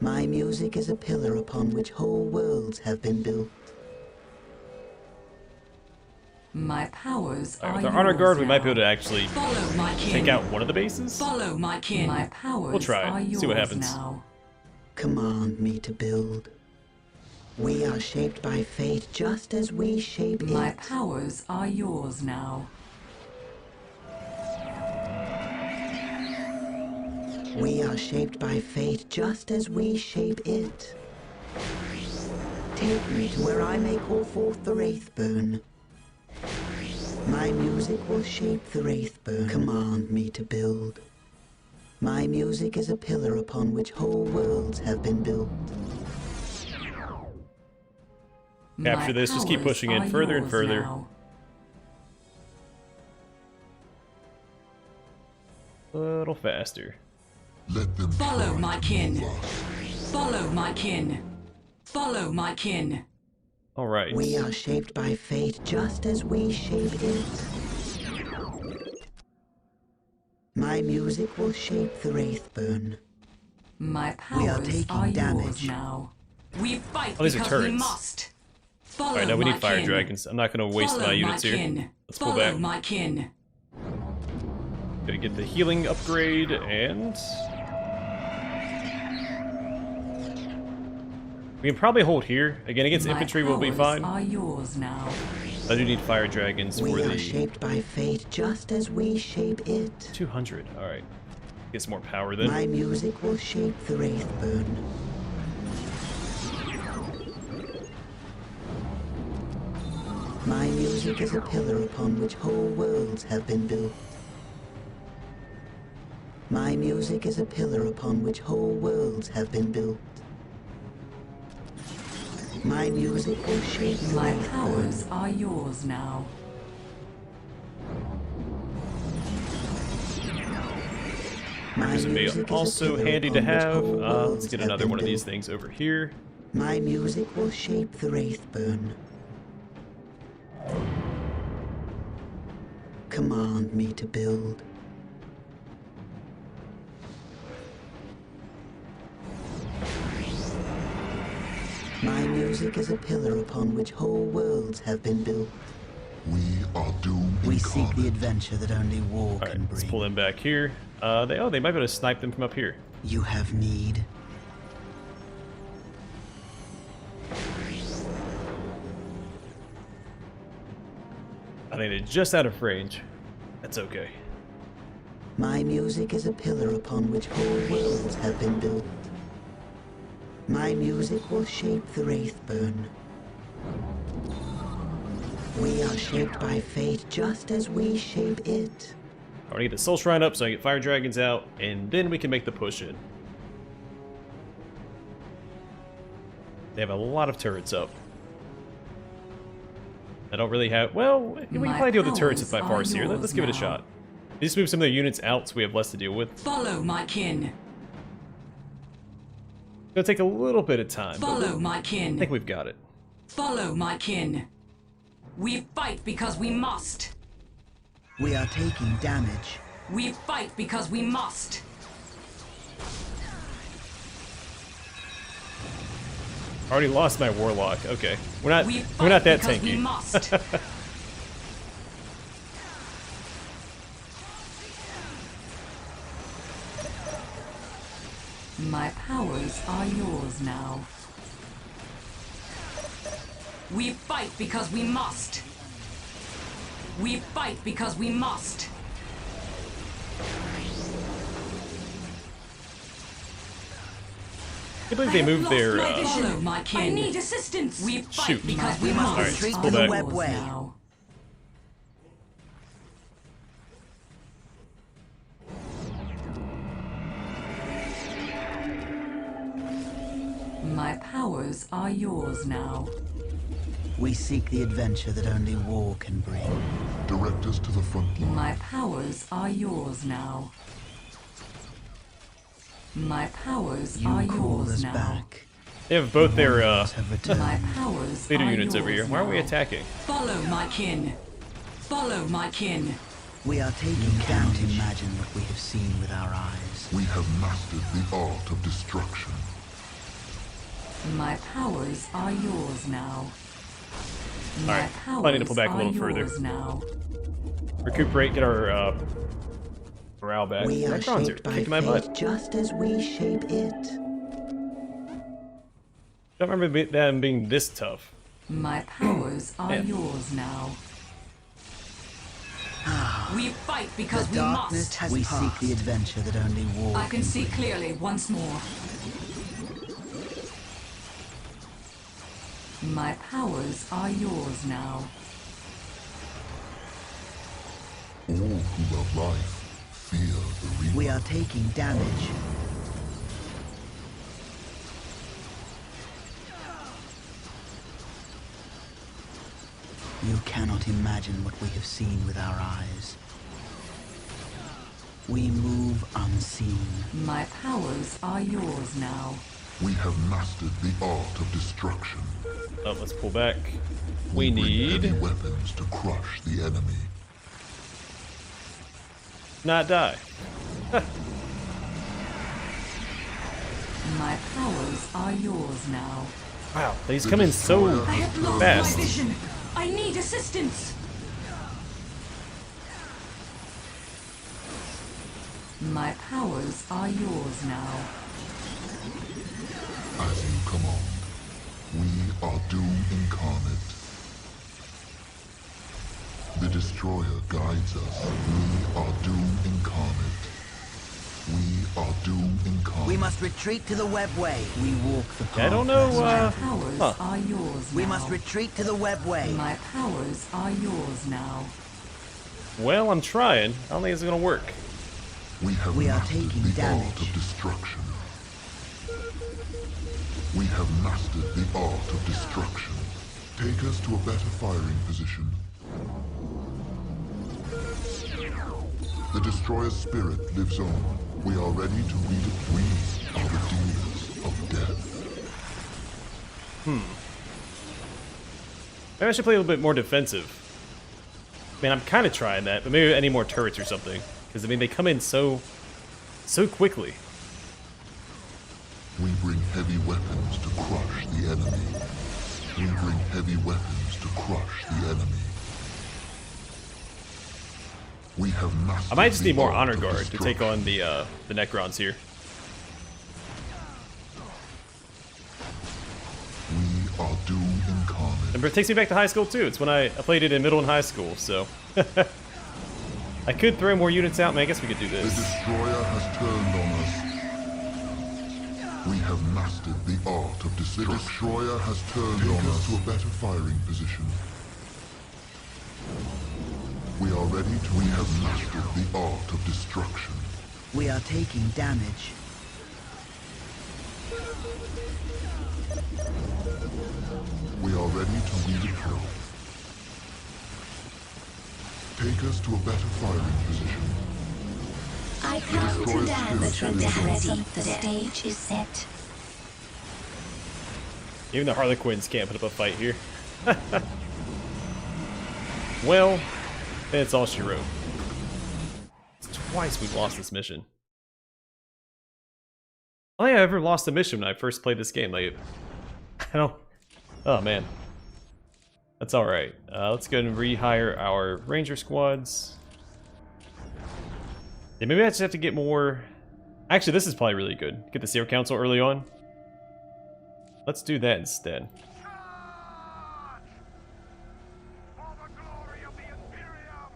My music is a pillar upon which whole worlds have been built. My powers are With our yours honor guard, we now. might be able to actually Follow my kin. take out one of the bases. Follow my kin. My powers We'll try it. are yours See what happens. now. Command me to build. We are shaped by fate just as we shape My it. powers are yours now. We are shaped by fate just as we shape it. Take me to where I may call forth the Wraithburn. My music will shape the Wraithburn. Command me to build. My music is a pillar upon which whole worlds have been built. Capture this, just keep pushing in further and further. Now. A little faster. Let them Follow try my to kin. move us. Follow my kin. Follow my kin. Alright. We are shaped by fate just as we shape it. My music will shape the Wraithburn. My We are powers taking are yours damage. now. We fight Oh, these are because we turrets. must. Follow Alright, now we my need fire kin. dragons. I'm not gonna waste Follow my units here. kin. Let's pull Follow back. my kin. Gonna get the healing upgrade and we can probably hold here. Again, against My infantry we'll be powers fine. are yours now. I do need fire dragons for We are the shaped by fate just as we shape it. 200. Alright. Get some more power then. My music will shape the Wraithburn. My music is a pillar upon which whole worlds have been built. My music is a pillar upon which whole worlds have been built. My music will shape the My Wraithburn. powers are yours now. My This would be music is a also pillar handy to upon which have. whole Let's worlds get have another been one of these built. things over here. My music will shape the Wraithburn. Command me to build. My music is a pillar upon which whole worlds have been built. We are doomed We incarnate. seek the adventure that only war Alright, can let's bring. pull them back here. They might be able to snipe them from up here. You have need. I think they're just out of range. That's okay. My music is a pillar upon which whole worlds have been built. My music will shape the Wraithburn. We are shaped by fate just as we shape it. I want to get the soul shrine up so I can get fire dragons out, and then we can make the push in. They have a lot of turrets up. I don't really have. Well, we can My probably deal with the turrets powers with my are farce here. Let's yours give it a now. shot. Just move some of their units out so we have less to deal with. Follow my kin. It'll take a little bit of time, but Follow my I kin. think we've got it. Follow my kin. We fight because we must. We are taking damage. We fight because we must. I already lost my warlock. Okay, we're not We we're fight not that because we tanky. must. My powers are yours now. We fight because we must. We fight because we must. I can't believe they moved their. Follow my kin. I need assistance. We fight Shoot. because we We must must. Alright, retreat pull to the back. web way. Now. My powers are yours now. We seek the adventure that only war can bring. Direct us to the front line. My powers are yours now. My powers You are call yours us now. back. They have both their Warriors have returned. My powers leader are units over here. yours Why aren't we now. attacking? Follow my kin. Follow my kin. We are taking can't imagine what we have seen with our eyes. We have mastered the art of destruction. My powers are yours now. My Alright, powers I need to pull back a are little further. yours now. Recuperate, get our morale back. We are Necrons are shaped by kicking my fate butt. just as we shape it. Don't remember them being this tough. My powers are Yeah. yours now. We fight because The we darkness must. has we seek the adventure that only war I can see clearly once more. My powers are yours now. All who love life fear the reaper. We are taking damage. You cannot imagine what we have seen with our eyes. We move unseen. My powers are yours now. We have mastered the art of destruction. Oh, let's pull back. We bring heavy need weapons to crush the enemy. not die. My powers are yours now. Wow, these come in so I have lost fast. my vision. I need assistance. My powers are yours now. As you command, we are Doom incarnate. The Destroyer guides us. We are Doom incarnate. We are Doom incarnate. We must retreat to the webway. We walk the path. I don't know. My powers Huh. are yours now. We must retreat to the webway. My powers are yours now. Well, I'm trying. I don't think it's gonna work. We are mastered taking the damage. art of destruction. We have mastered the art of destruction. Take us to a better firing position. The Destroyer's spirit lives on. We are ready to redeploy. We are the dealers of death. Maybe I should play a little bit more defensive. I mean, I'm kind of trying that, but maybe I need more turrets or something. Because, I mean, they come in so quickly. We bring heavy weapons to crush the enemy. We bring heavy weapons to crush the enemy. We have mastered I might just the need more art honor of guard to take destruction. on the Necrons here. We are Doom incarnate. And it takes me back to high school, too. It's when I played it in middle and high school, so... I could throw more units out, and I guess we could do The this. Destroyer has turned on us. We have mastered the art of destruction. The Destroyer has turned on us to a better firing position. We are ready to. We have mastered the art of destruction. We are taking damage. We are ready to redeploy. Take us to a better firing position. I come to Destroyer's dance spirit the lives on. dance of the stage is set. Even the Harlequins can't put up a fight here. Well, that's all she wrote. It's twice we've lost this mission. I don't think I ever lost a mission when I first played this game. Like, I don't... Oh, man. That's alright. Let's go and rehire our ranger squads. Yeah, maybe I just have to get more... Actually, this is probably really good. Get the Seer Council early on. Let's do that instead. For the glory of the Imperium!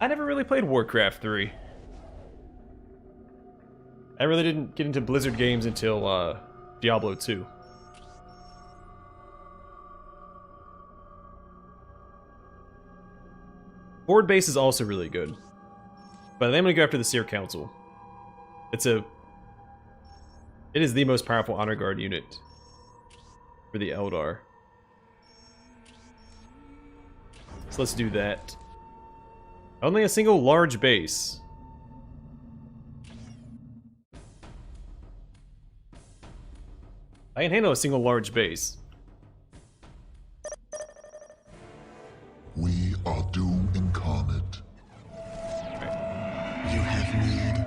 I never really played Warcraft 3. I really didn't get into Blizzard games until Diablo 2. Board base is also really good. But I'm gonna go after the Seer Council. It is the most powerful honor guard unit for the Eldar. So let's do that. Only a single large base. I can handle a single large base. We are Doom incarnate. You have need.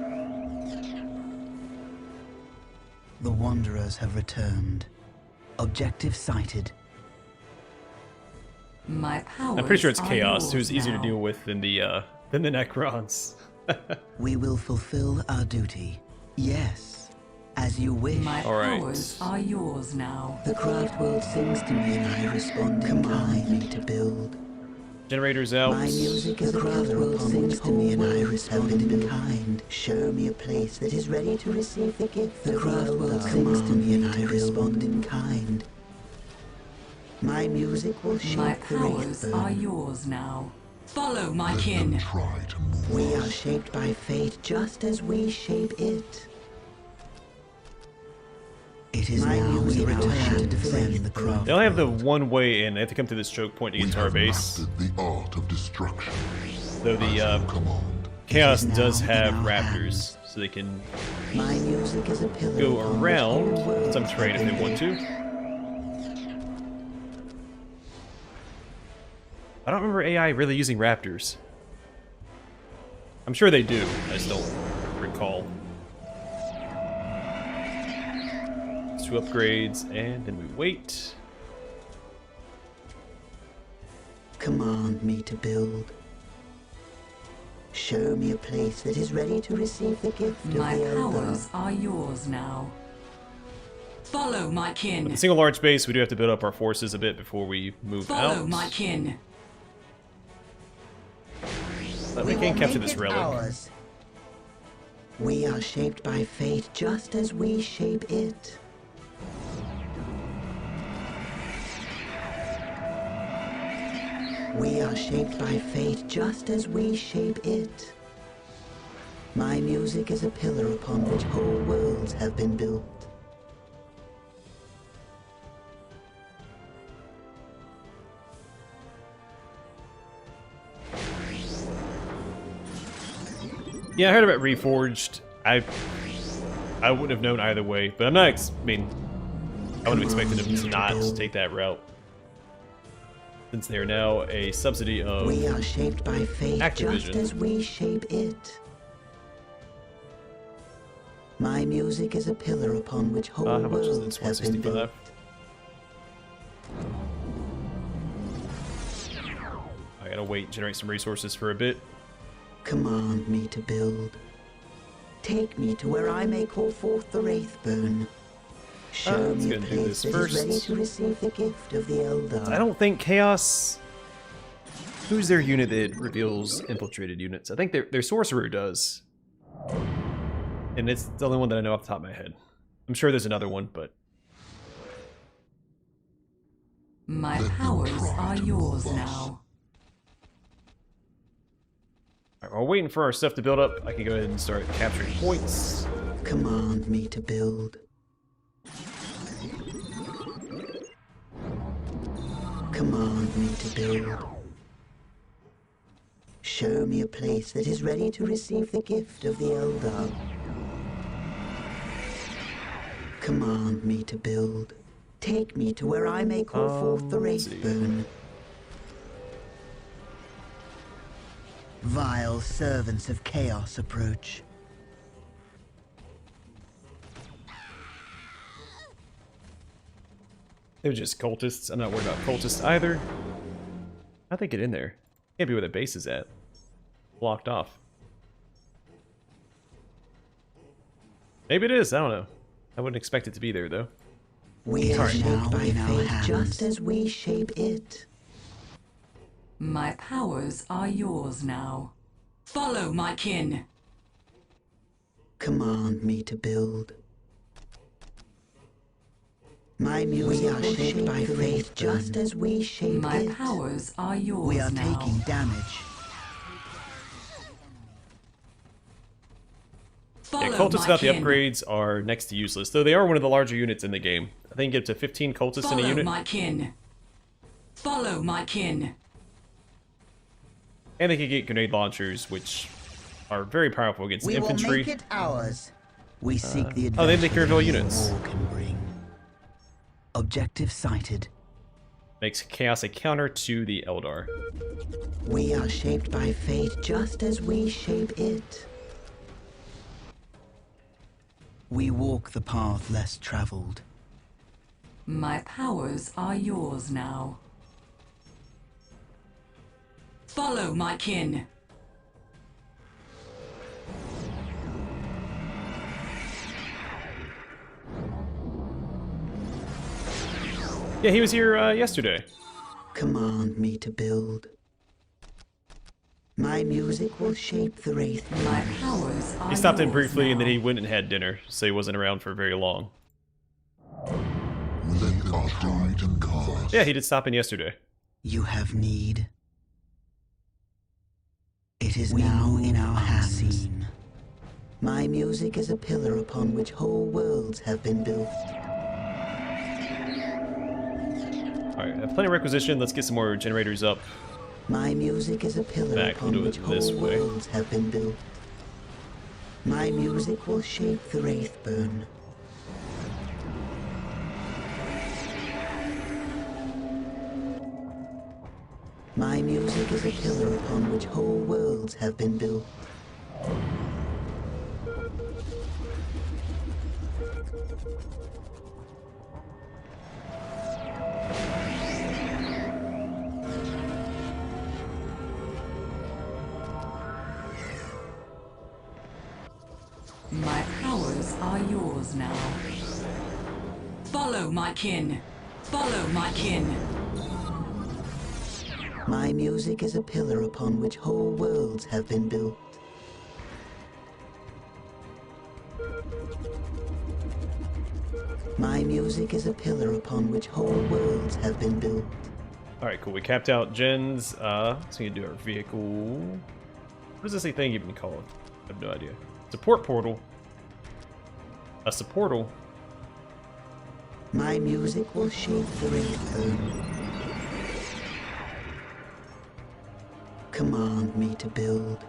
The Wanderers have returned. Objective sighted. My powers I'm pretty sure it's are Chaos, yours who's easier to now. deal with than the Necrons. We will fulfill our duty. Yes, as you wish. My Alright. powers are yours now. The craft world sings to me and I respond. Combine me to build. Generators out. My music is the craft world sings to me and I responded in kind. Show me a place that is ready to receive the gift. The craft world sings to me and I respond in kind. My music will shape My the powers wraithbone. are yours now. Follow my Let them kin. try to move We are us. shaped by fate just as we shape it. It is my now we return to defend the craft. They only have the one way in. They have to come to this choke point to We get to our have base. mastered the art of destruction. Though As the you command. Chaos It is does now in have our raptors, hands. so they can My music is a pillar go upon which around all worlds some terrain if have they been want built. to. I don't remember AI really using raptors. I'm sure they do, I just don't recall. 2 upgrades, and then we wait. Command me to build. Show me a place that is ready to receive the gift of My the Eldar. powers are yours now. Follow my kin. With a single large base, we do have to build up our forces a bit before we move Follow out. my kin. But we can capture this relic. We are shaped by fate just as we shape it. We are shaped by fate just as we shape it. My music is a pillar upon which whole worlds have been built. Yeah, I heard about Reforged. I wouldn't have known either way, but I'm not. I mean, I would have expected them to not take that route, since they are now a subsidy of We are shaped by fate Activision. just as we shape it. My music is a pillar upon which whole how much is worlds this? have been 165. built. I gotta wait, generate some resources for a bit. Command me to build. Take me to where I may call forth the wraithbone. Show let's me go a and do place this that is first. ready to receive the gift of the Eldar. I don't think Chaos. Who's their unit that reveals infiltrated units? I think their sorcerer does, and it's the only one that I know off the top of my head. I'm sure there's another one, but My Let them powers try are to yours move us. now. Alright, while waiting for our stuff to build up, I can go ahead and start capturing points. Command me to build. Command me to build. Show me a place that is ready to receive the gift of the Eldar. Command me to build. Take me to where I may call forth the let's see. wraithbone. Vile servants of chaos approach. They're just cultists. I'm not worried about cultists either. How'd they get in there? Can't be where the base is at. Blocked off. Maybe it is, I don't know. I wouldn't expect it to be there though. We are shaped by fate just as we shape it. My powers are yours now. Follow my kin. Command me to build. My music are shaped by fate just as we shape My it. powers are yours We are now. taking damage. Follow Yeah, cultists my without the kin. upgrades are next to useless, though they are one of the larger units in the game. I think you get up to 15 cultists Follow in a unit, my kin. Follow my kin. and they can get grenade launchers, which are very powerful against We will infantry. make it ours. We seek the oh, they adventure can reveal that units. war can bring. Objective sighted. Makes Chaos a counter to the Eldar. We are shaped by fate just as we shape it. We walk the path less traveled. My powers are yours now. Follow my kin. Yeah, he was here yesterday. Command me to build. My music will shape the wraith. My powers are He stopped in yours briefly and then now. he went and had dinner, so he wasn't around for very long. We are doomed incarnate. Yeah, he did stop in yesterday. You have need. It is now in our hands. My music is a pillar upon which whole worlds have been built. Alright, I have plenty of requisition. Let's get some more generators up. My music is a pillar Back, we'll upon do which it this whole way. worlds have been built. My music will shape the Wraithburn. My music is a pillar upon which whole worlds have been built. My powers are yours now. Follow my kin. Follow my kin. My music is a pillar upon which whole worlds have been built. My music is a pillar upon which whole worlds have been built. Alright, cool. We capped out gens. So we can do our vehicle. What is this thing even called? I have no idea. Support portal. A supportal. My music will shape the Wraithburn. Command me to build.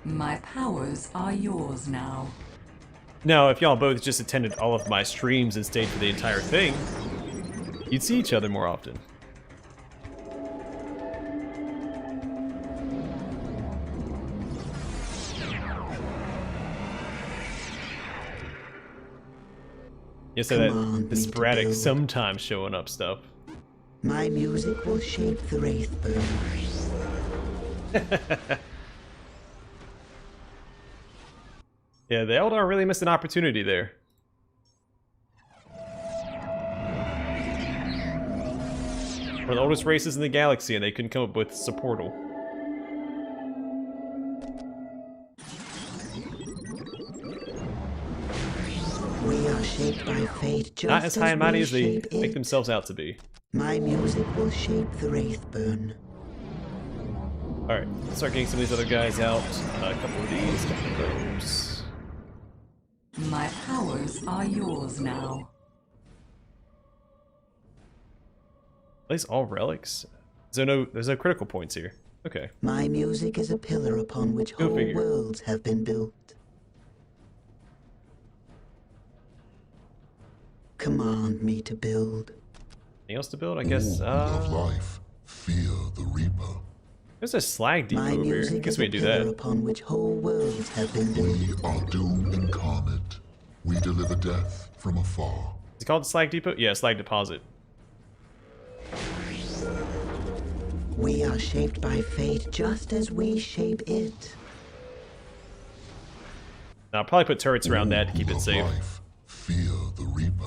My powers are yours now. Now, if y'all both just attended all of my streams and stayed for the entire thing, you'd see each other more often. You said that the sporadic sometimes showing up stuff. My music will shape the Wraithburn. Yeah, the Eldar really missed an opportunity there. We're the oldest races in the galaxy and they couldn't come up with supportal. We are shaped by fate just Not as high and mighty we as they shape make it. themselves out to be. My music will shape the Wraithburn. Alright, let's start getting some of these other guys out. A couple of these, a couple of those. My powers are yours now. Are these all relics? There's no critical points here. Okay. My music is a pillar upon which Go whole figure. worlds have been built. Command me to build. Anything else to build? I All guess, who love life, fear the Reaper. there's a slag depot My over here. I music guess is we a can do pillar that. upon which whole worlds have been built. We are doom incarnate. We deliver death from afar. Is it called the slag depot? Yeah, slag deposit. We are shaped by fate just as we shape it. Now, I'll probably put turrets around All that to keep who it love safe. Life, fear the Reaper.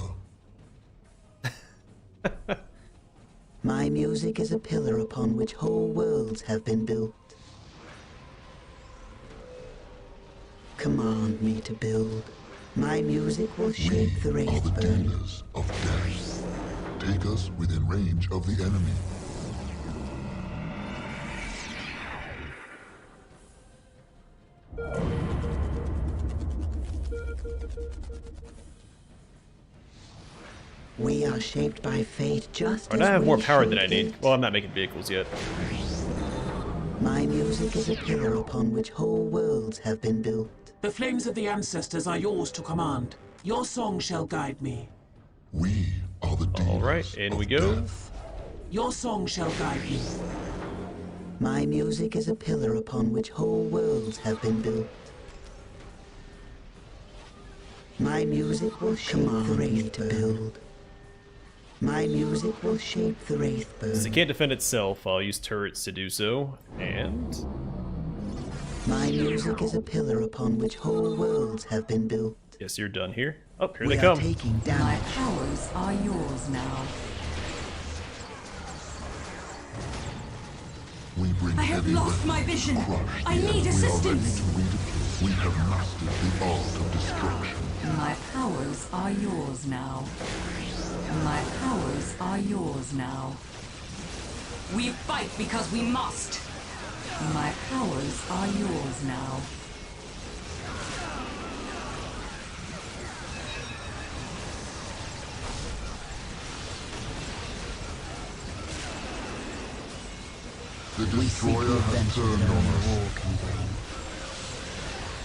My music is a pillar upon which whole worlds have been built. Command me to build. My music will We shape the are the Wraithburn. dealers of death. Take us within range of the enemy. We are shaped by fate just Alright, as I have we more power than shape I need. it. Well, I'm not making vehicles yet. My music is a pillar upon which whole worlds have been built. The flames of the ancestors are yours to command. Your song shall guide me. We are the dealers Alright, in we of go. death. Your song shall guide me. My music is a pillar upon which whole worlds have been built. My music will shape the Wraith to build. My music will shape the Wraithburn. Since it can't defend itself, I'll use turrets to do so. And My music is a pillar upon which whole worlds have been built. yes, you're done here. Oh, here We they are come. taking My damage. powers are yours now. We bring I have heavy lost weapons my to vision. crush I the need enemy. assistance. We are ready to redeploy. We have mastered the art of destruction. My powers are yours now. My powers are yours now. We fight because we must. My powers are yours now. The We seek destroyer the has adventure turned that on only us. war can bring.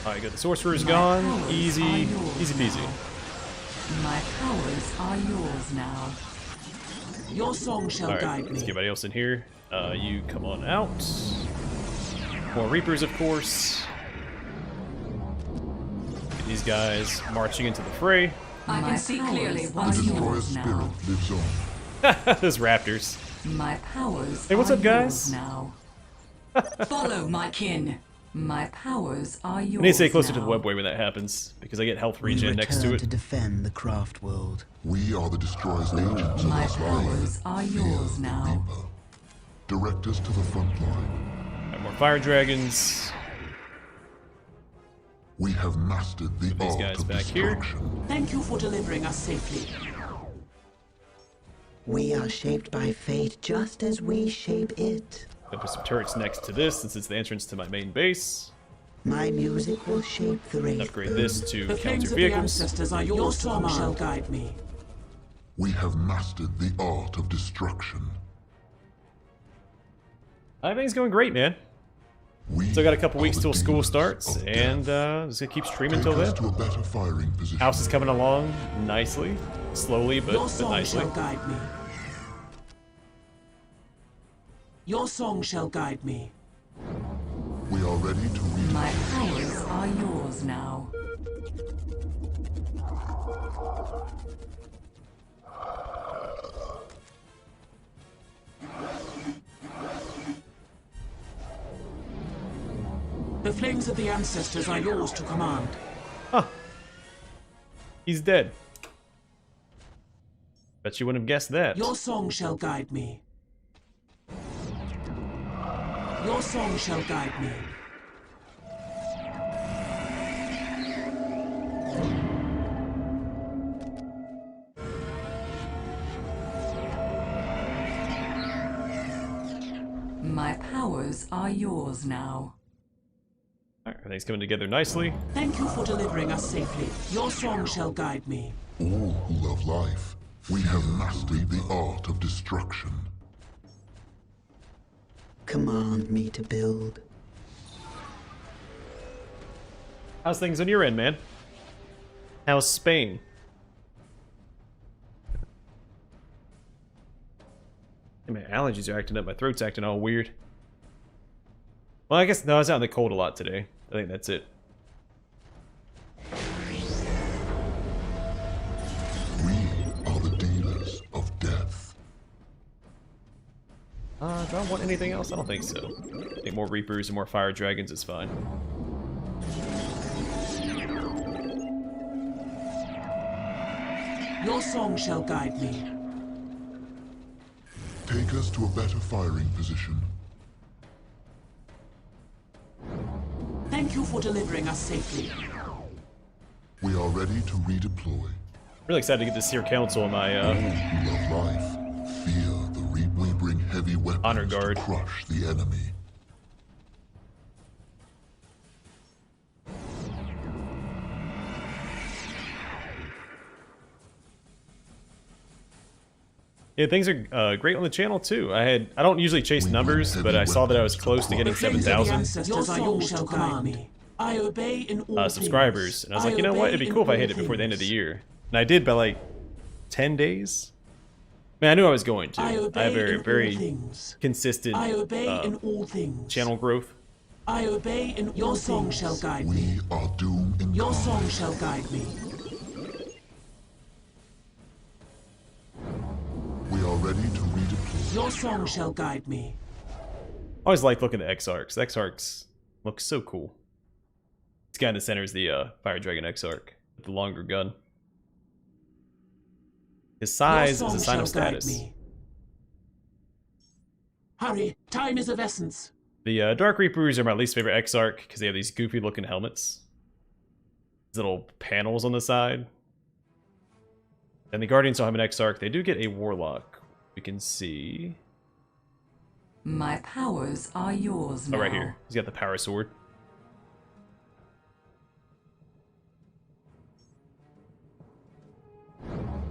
Alright, good. The sorcerer's My gone. powers Easy. are yours Easy peasy. now. My powers are yours now. Your song shall Alright, guide let's me. get everybody else in here. You come on out. More Reapers, of course. Get these guys marching into the fray. I can see clearly The what's destroyer's yours spirit now. lives on. Those raptors. My powers Hey, what's are up, guys? yours now. Follow my kin. My powers are yours I need to stay closer to the now. webway when that happens, because I get health We regen next to return it. to defend the craft world. We are the destroyer's agents of My this powers life. are Fear yours the now. Reaper. Direct us to the front line. Got more fire dragons. We have mastered the These art guys of back here. destruction. Thank you for delivering us safely. We are shaped by fate just as we shape it. I'll put some turrets next to this, since it's the entrance to my main base. My music will shape the wraith. Upgrade this to The flames counter of the vehicles. ancestors are yours. Your song shall guide me. We have mastered the art of destruction. Everything's going great, man. We Still got a couple are weeks the till school dealers starts, of and death. just gonna keep streaming Take till us then. to a better firing position. House is coming along nicely, slowly but Your song nicely. shall guide me. Your song shall guide me. We are ready to My redeploy. powers are yours now. The flames of the ancestors are yours to command. He's dead. Bet you wouldn't have guessed that. Your song shall guide me. Your song shall guide me. My powers are yours now. Alright, everything's coming together nicely. Thank you for delivering us safely. Your song shall guide me. All who love life, we have mastered the art of destruction. Command me to build. How's things on your end, man? How's Spain? Hey, my allergies are acting up. My throat's acting all weird. Well, I guess, no, I was out in the cold a lot today. I think that's it. We are the dealers of death. Do I want anything else? I don't think so. I think more Reapers and more Fire Dragons is fine. Your song shall guide me. Take us to a better firing position. Thank you for delivering us safely. We are ready to redeploy. Really excited to get this here council in my All who love life, fear the Reaper. We bring heavy weapons Honor guard. to crush the enemy. Yeah, things are great on the channel too. I don't usually chase We numbers, bring but I heavy saw that I was weapons close to to getting crush the Flames of the 7,000 ancestors are yours to command. I obey in all subscribers, and I was like, you know what? It'd be cool if I hit it before the end of the year. And I did by like 10 days. Man, I knew I was going to. I have very consistent I obey in all things. channel growth. I obey in your song shall guide me. We are doomed in Your song combat. shall guide me. We are ready to redeploy. Your song shall guide me. I always like looking at Exarchs. The Exarchs look so cool. This guy in the center is the Fire Dragon Exarch with the longer gun. His size Your is a song sign of shall guide status. me. Hurry, time is of essence. The Dark Reapers are my least favorite Exarch because they have these goofy looking helmets. These little panels on the side. And the Guardians don't have an Exarch. They do get a Warlock. We can see. My powers are yours now. Oh, right here. He's got the Power Sword.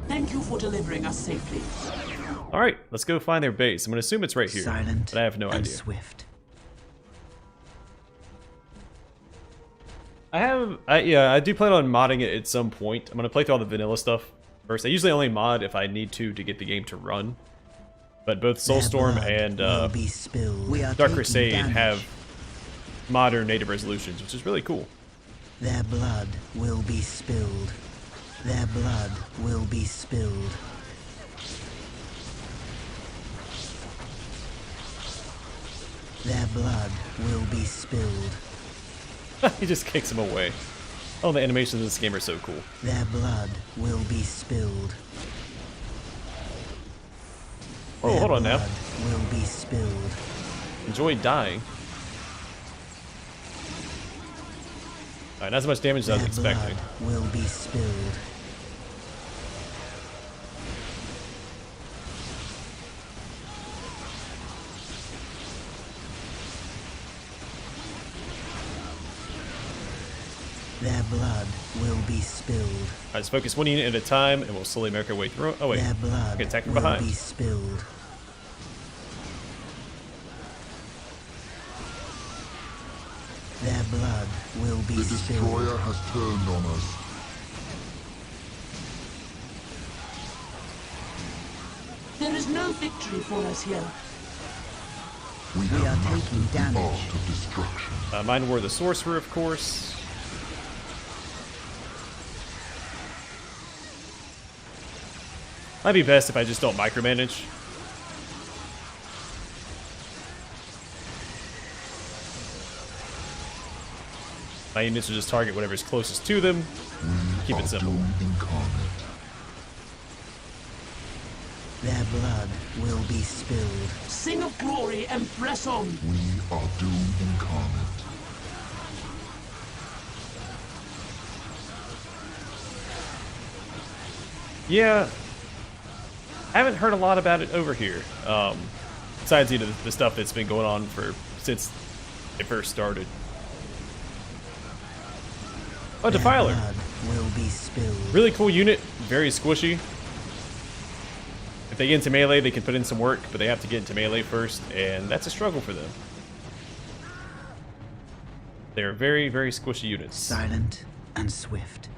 Thank you for delivering us safely. Alright, let's go find their base. I'm going to assume it's right here. Silent But I have no and idea. swift. I do plan on modding it at some point. I'm going to play through all the vanilla stuff first. I usually only mod if I need to get the game to run. But both Soulstorm and Dark Crusade have modern native resolutions, which is really cool. Their blood will be spilled. Their blood will be spilled. Their blood will be spilled. He just kicks him away. Oh, the animations in this game are so cool. Their blood will be spilled. Oh, Their hold on now. blood will be spilled. Enjoy dying. Alright, not as much damage as I was Their expecting. blood will be spilled. Their blood will be spilled. Alright, let's focus one unit at a time, and we'll slowly make our way through. Oh wait, Their we blood can attack from will behind. be spilled. Their blood will be The spilled. destroyer has turned on us. There is no victory for us here. We We have are taking mastered the damage. art of destruction. Mine were the Sorcerer, of course. Might be best if I just don't micromanage. My units will just target whatever's closest to them. Keep it simple. Doom incarnate. Their blood will be spilled. Sing of glory and press on. We are Doom incarnate. Yeah, I haven't heard a lot about it over here. Besides, you know, the stuff that's been going on since it first started. Oh, Their Defiler. blood will be spilled. Really cool unit, very squishy. If they get into melee, they can put in some work, but they have to get into melee first, and that's a struggle for them. They're very, very squishy units. Silent and swift.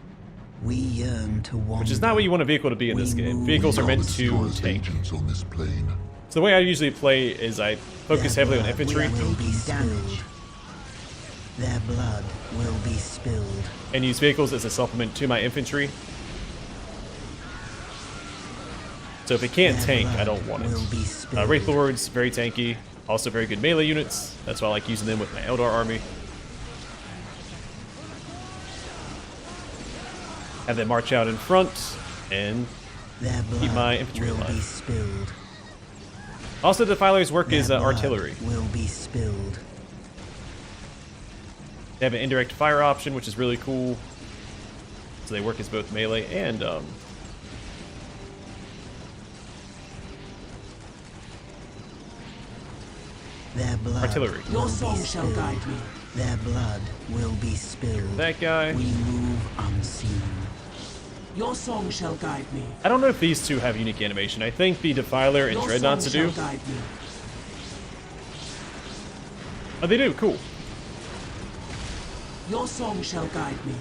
We yearn to wander. Which is not what you want a vehicle to be in this game. Vehicles are We are meant the to destroyer's tank. agents on this plane. So the way I usually play is I focus Their heavily on blood infantry will be spilled. Their blood will be spilled. and use vehicles as a supplement to my infantry. So if it can't Their tank, I blood don't want it. will be spilled. Wraith Lords, very tanky. Also very good melee units. That's why I like using them with my Eldar army. Have them march out in front and Their blood my infantry will alive. be spilled. also Defiler's work Their is blood artillery. will be spilled. They have an indirect fire option, which is really cool. So they work as both melee and Their blood artillery. will Your be song shall spilled. guide me. Their blood will be spilled. That guy. We move unseen. Your song shall guide me. I don't know if these two have unique animation. I think the Defiler and Your Dreadnoughts song do. shall guide me. Oh, they do. Cool. Your song shall guide me.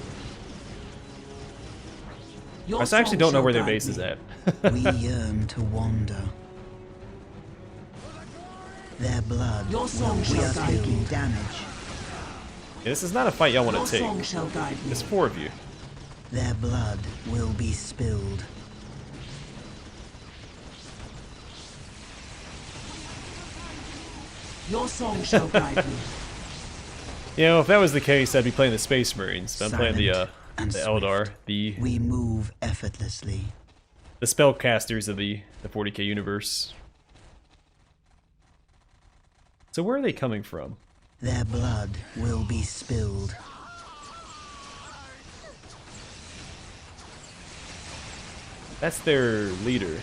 Your I actually song don't know shall where their guide base me. is at. We yearn to wander. Their blood Your song will shall be guide taking me. damage. This is not a fight y'all want Your to song take. shall guide me. There's 4 of you. Their blood will be spilled. Your song shall guide me. You know, if that was the case, I'd be playing the Space Marines. But I'm playing the Silent and Eldar. We move effortlessly. the spellcasters of the 40k universe. So where are they coming from? Their blood will be spilled. That's their leader.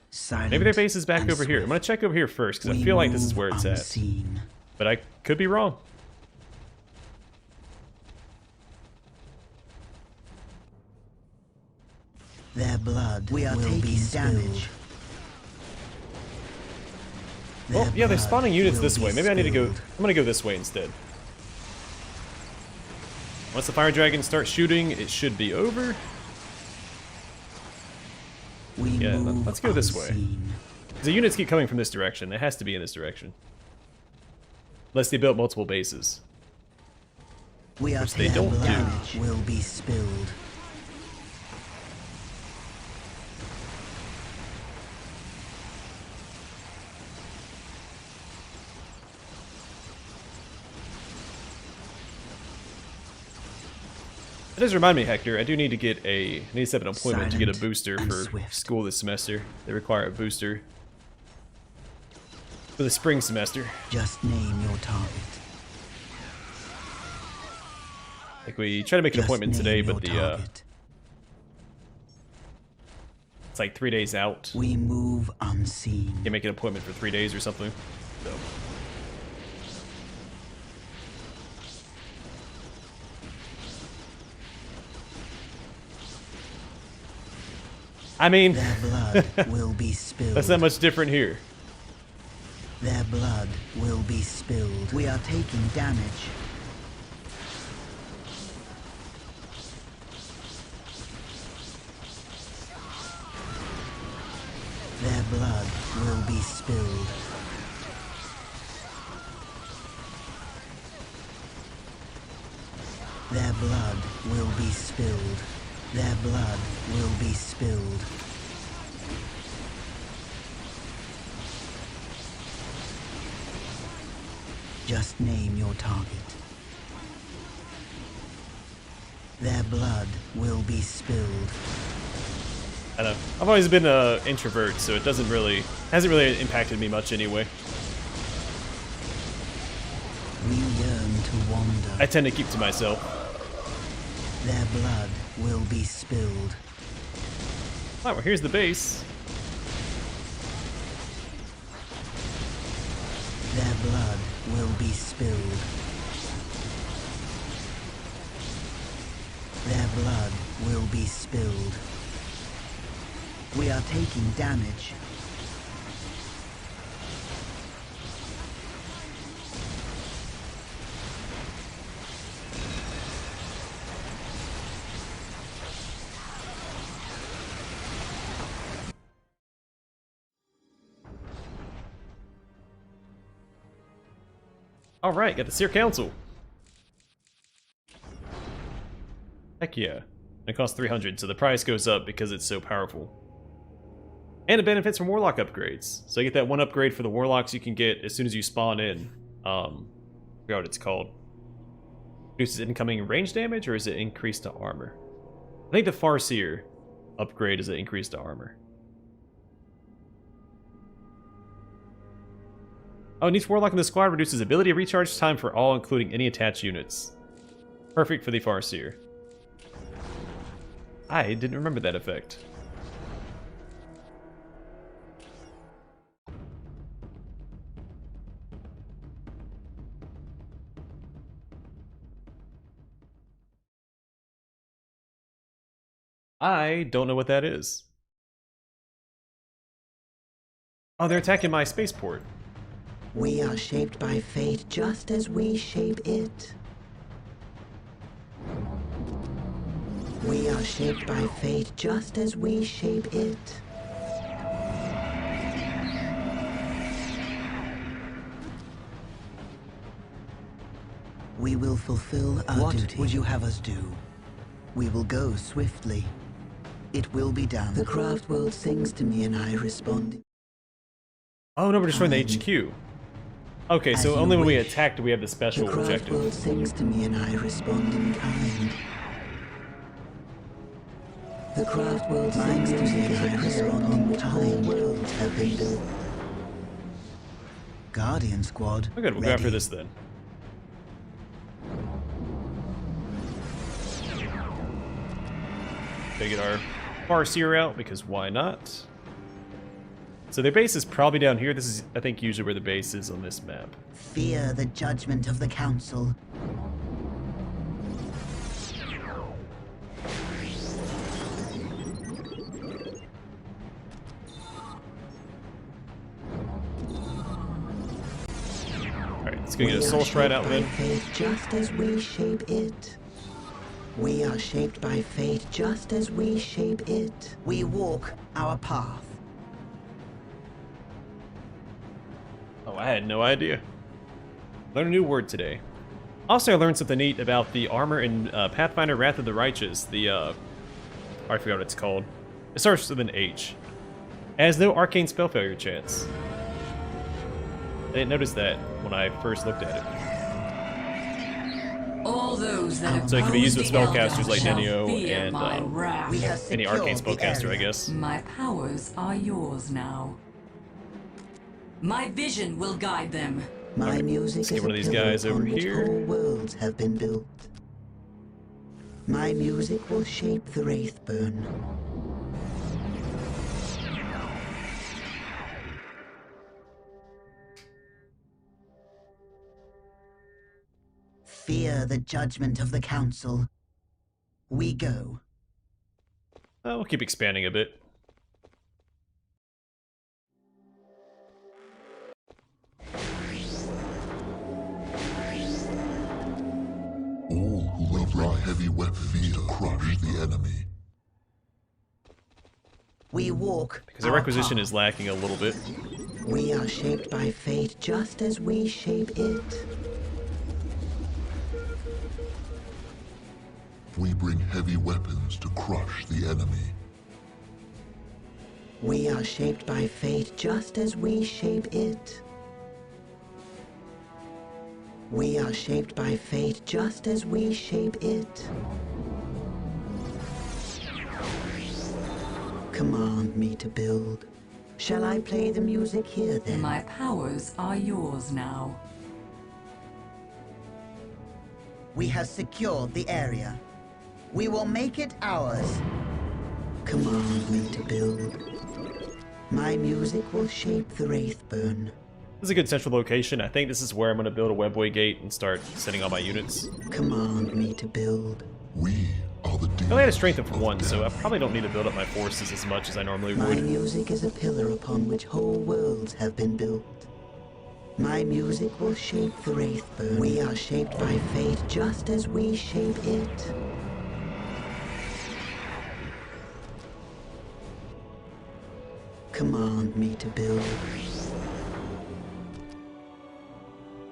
Silent Maybe their base is back and over here. I'm swift. gonna check over here first, because I We feel like this is move where it's at. unseen. But I could be wrong. Their blood we are taking damage. Well, yeah, they're spawning units this way. Maybe I need to go... I'm gonna go this way instead. Once the fire dragon starts shooting, it should be over. Yeah, let's go this way. The units keep coming from this direction. It has to be in this direction. Unless they built multiple bases. We are Which they don't do. damage will be spilled. It does remind me, Hector, I do need to get I need to set an appointment to get a Silent booster and for swift. school this semester. They require a booster for the spring semester. Just name your target. Like, we try to make an Just appointment name today, your but target. it's like 3 days out. We move unseen. Can't make an appointment for 3 days or something. So. I mean, Their blood will be spilled. that's not much different here. Their blood will be spilled. We are taking damage. Their blood will be spilled. Their blood will be spilled. Their blood will be spilled. Just name your target. Their blood will be spilled. I don't know. I've always been an introvert, so it hasn't really impacted me much anyway. We yearn to wander. I tend to keep to myself. Their blood will be spilled. Alright, well, here's the base. Their blood will be spilled. Their blood will be spilled. We are taking damage. Alright, got the Seer Council. Heck yeah. It costs 300, so the price goes up because it's so powerful. And it benefits from Warlock upgrades. So you get that one upgrade for the Warlocks you can get as soon as you spawn in. I forgot what it's called. Reduces incoming range damage, or is it increased to armor? I think the Farseer upgrade is an increase to armor. Oh, and each Warlock in the squad reduces ability recharge time for all, including any attached units. Perfect for the Farseer. I didn't remember that effect. I don't know what that is. Oh, they're attacking my spaceport. We are shaped by fate just as we shape it. We are shaped by fate just as we shape it. We will fulfill our duty. What would you have us do? We will go swiftly. It will be done. The craft world sings to me and I respond. Oh no, we're destroying the HQ. Okay, so As you only when we wish. attack do we have the special The craft objective. world sings to me and I respond in kind. The craft world sings music is a pillar on which whole worlds have been built. Guardian squad. Okay, we'll go after this then. Gotta get our Farseer out, because why not? So their base is probably down here. This is, I think, usually where the base is on this map. Fear the judgment of the council. Alright, let's go get a soul stride out then. Fate just as we shape it. We are shaped by fate just as we shape it. We walk our path. Oh, I had no idea. Learned a new word today. Also, I learned something neat about the armor in Pathfinder Wrath of the Righteous. I forgot what it's called. It starts with an H. It has no arcane spell failure chance. I didn't notice that when I first looked at it. All those that have So it can be used with opposed the spellcasters Eldar like shall Nenio fear and my wrath. We have any arcane secured the spellcaster, I area. guess. My powers are yours now. My vision will guide them. My music let's is get one a of these pillar guys over upon which here. whole worlds have been built. My music will shape the Wraithburn. Fear the judgment of the council. We go. We'll keep expanding a bit. All who will bring heavy weapons to crush the enemy. We walk. Because our requisition is lacking a little bit. We are shaped by fate just as we shape it. We bring heavy weapons to crush the enemy. We are shaped by fate just as we shape it. We are shaped by fate just as we shape it. Command me to build. Shall I play the music here then? My powers are yours now. We have secured the area. We will make it ours. Command me to build. My music will shape the Wraithburn. This is a good central location. I think this is where I'm going to build a webway gate and start sending all my units. Command me to build. We are the I only had a strength demons of 1, so I death. probably don't need to build up my forces as much as I normally My would. music is a pillar upon which whole worlds have been built. My music will shape the Wraithburn. We are shaped by fate just as we shape it. Command me to build.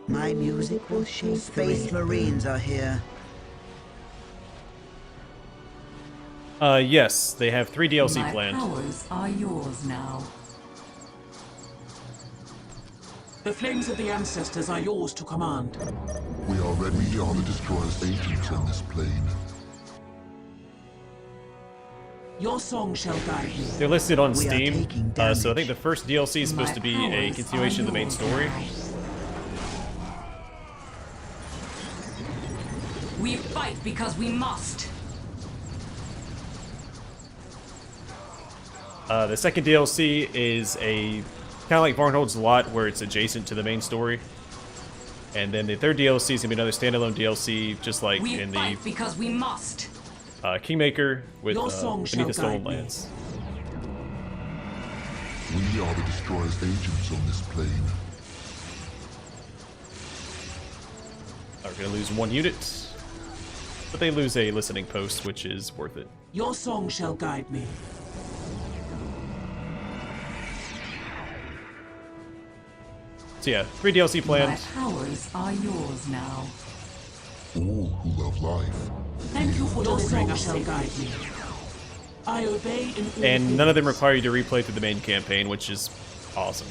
My music will shape Space Marines are here. Yes, they have 3 DLC My planned. powers are yours now. The flames of the ancestors are yours to command. We are ready. We are the destroyer's agents on this plane. Your song shall guide me. They're listed on We are Steam, taking so I damage. think the first DLC is supposed to be a continuation of the main story. We fight because we must. The second DLC is a kind of like Varnhold's Lot, where it's adjacent to the main story. And then the third DLC is going to be another standalone DLC, just like We in the fight because we must. Kingmaker with Your song Beneath the shall guide Stolen me. Lands. We are the destroyer's agents on this plane. We're going to lose 1 unit, but they lose a listening post, which is worth it. Your song shall guide me. So yeah, 3 DLC My planned. powers are yours now. All who love life. Thank you for delivering us. Your song shall guide me. I obey in all And none of them things. require you to replay through the main campaign, which is awesome.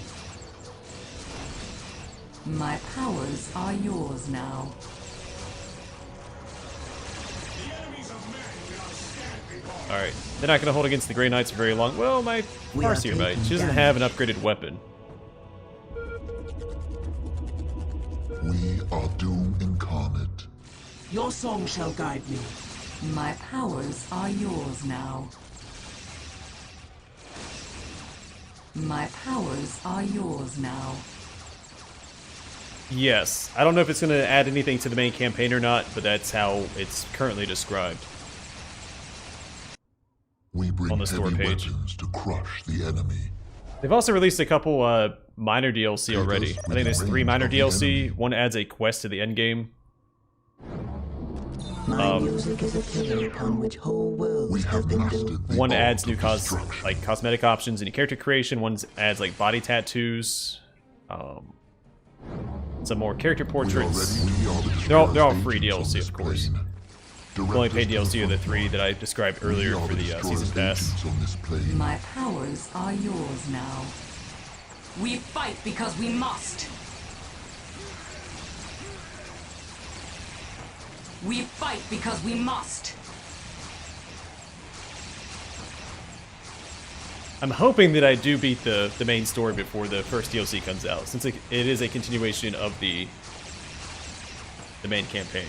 My powers are yours now. The enemies of men will stand before Alright. They're not going to hold against the Grey Knights for very long. Well, my We are Farseer might. taking She doesn't have an upgraded weapon. We are doom incarnate. Your song shall guide me. My powers are yours now. My powers are yours now. Yes. I don't know if it's going to add anything to the main campaign or not, but that's how it's currently described. We bring On the store heavy page. weapons to crush the enemy. They've also released a couple minor DLC already. I think there's 3 minor DLC. One adds a quest to the endgame. My music is a pillar upon which whole We worlds have have been mastered built. the One art adds of new destruction. like cosmetic options and character creation. One adds like body tattoos. Some more character portraits. They're all free DLC, of course. The only paid DLC are the 3 that I described earlier for the season pass. My powers are yours now. We fight because we must. We fight because we must. I'm hoping that I do beat the main story before the first DLC comes out, since it is a continuation of the main campaign.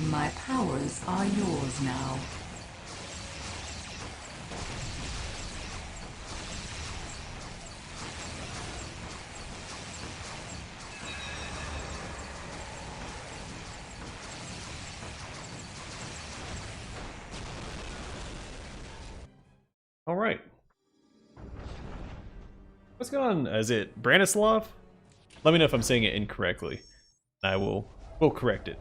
My powers are yours now. All right. What's going on? Is it Branislav? Let me know if I'm saying it incorrectly. We'll correct it.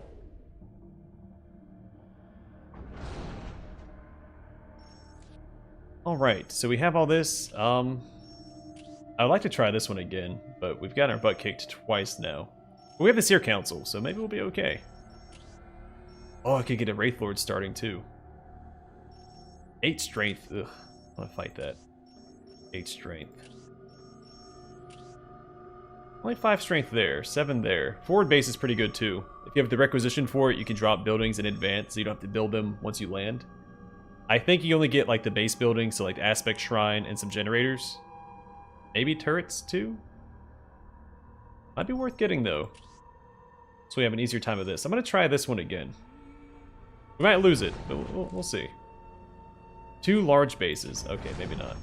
All right. So we have all this. I would like to try this one again, but we've gotten our butt kicked twice now. But we have the Seer Council, so maybe we'll be okay. Oh, I could get a Wraith Lord starting too. 8 strength. Ugh. I want to fight that. 8 strength. Only 5 strength there, 7 there. Forward base is pretty good too. If you have the requisition for it, you can drop buildings in advance, so you don't have to build them once you land. I think you only get like the base buildings, so like the Aspect Shrine and some generators. Maybe turrets too? Might be worth getting though. So we have an easier time of this. I'm going to try this one again. We might lose it, but we'll see. 2 large bases. Okay, maybe not.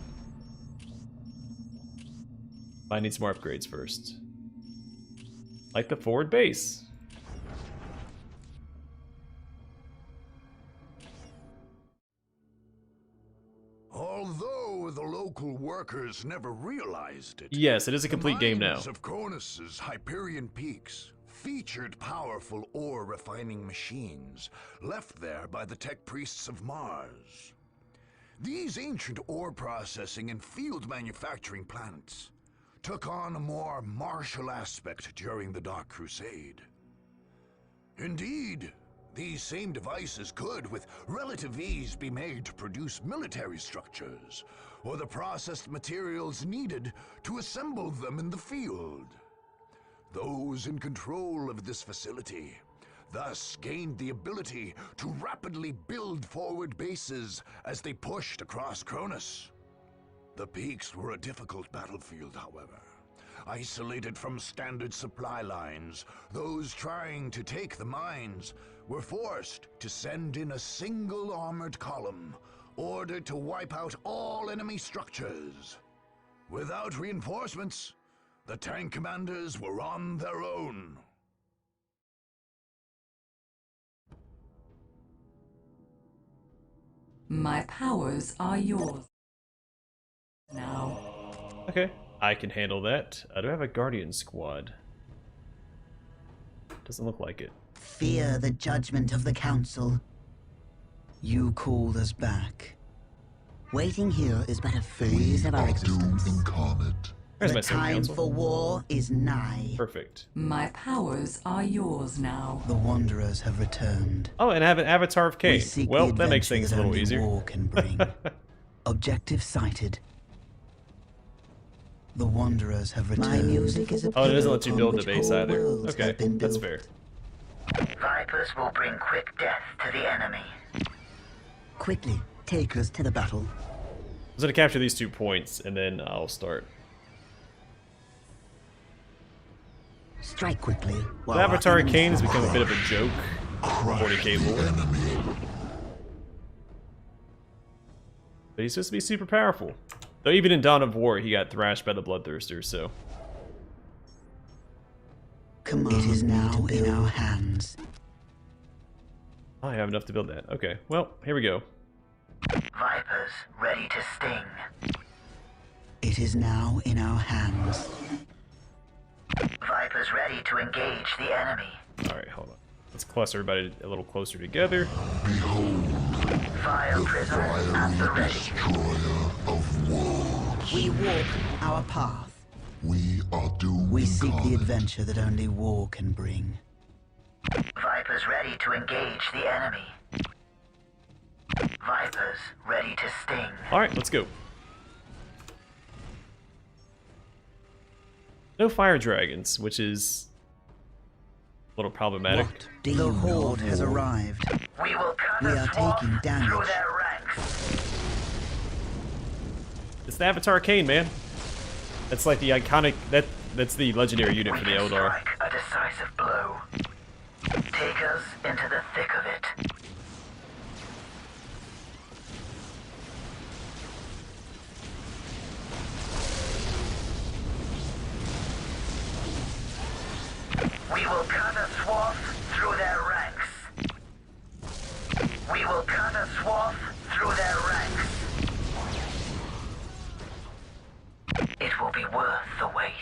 I need some more upgrades first. Like the forward base. Although the local workers never realized it. Yes, it is a complete game now. The mines of Kronus's Hyperion Peaks featured powerful ore refining machines left there by the tech priests of Mars. These ancient ore processing and field manufacturing plants took on a more martial aspect during the Dark Crusade. Indeed, these same devices could, with relative ease, be made to produce military structures, or the processed materials needed to assemble them in the field. Those in control of this facility thus gained the ability to rapidly build forward bases as they pushed across Kronus. The peaks were a difficult battlefield, however. Isolated from standard supply lines, those trying to take the mines were forced to send in a single armored column, ordered to wipe out all enemy structures. Without reinforcements, the tank commanders were on their own. My powers are yours now. Okay, I can handle that. Do I have a Guardian squad? Doesn't look like it. Fear the judgment of the Council. You called us back. Waiting here is but a phase of our We are doom existence. incarnate. There's The my Seer time Council. for war is nigh. Perfect. My powers are yours now. The Wanderers have returned. Oh, and I have an Avatar of We K. seek Well, the that makes adventure things a that little only easier. war can bring. Objective sighted. The Wanderers have returned. My music is a Oh, it doesn't let you upon build the which base whole either. worlds Okay, have been that's built. fair. Vipers will bring quick death to the enemy. Quickly, take us to the battle. I'm gonna capture these 2 points, and then I'll start. Strike quickly. The Avatar Kane has become a bit of a joke. 40k lore. But he's supposed to be super powerful. Though even in Dawn of War, he got thrashed by the Bloodthirster, so... Command it is now in our hands. I have enough to build that. Okay, well, here we go. Vipers ready to sting. It is now in our hands. Vipers ready to engage the enemy. Alright, hold on. Let's cluster everybody a little closer together. Behold, Fire the prisoners at the fiery ready. destroyer of worlds. We walk our path. We are doomed. We seek the adventure that only war can bring. Vipers ready to engage the enemy. Vipers ready to sting. Alright, let's go. No fire dragons, which is a little problematic. The horde has arrived. We will cut a swath through their ranks. It's the Avatar Kane, man. That's like the iconic... That's the legendary unit for the Eldar. Strike a decisive blow. Take us into the thick of it. We will cut a swath through their ranks. We will cut a swath through their ranks. It will be worth the wait.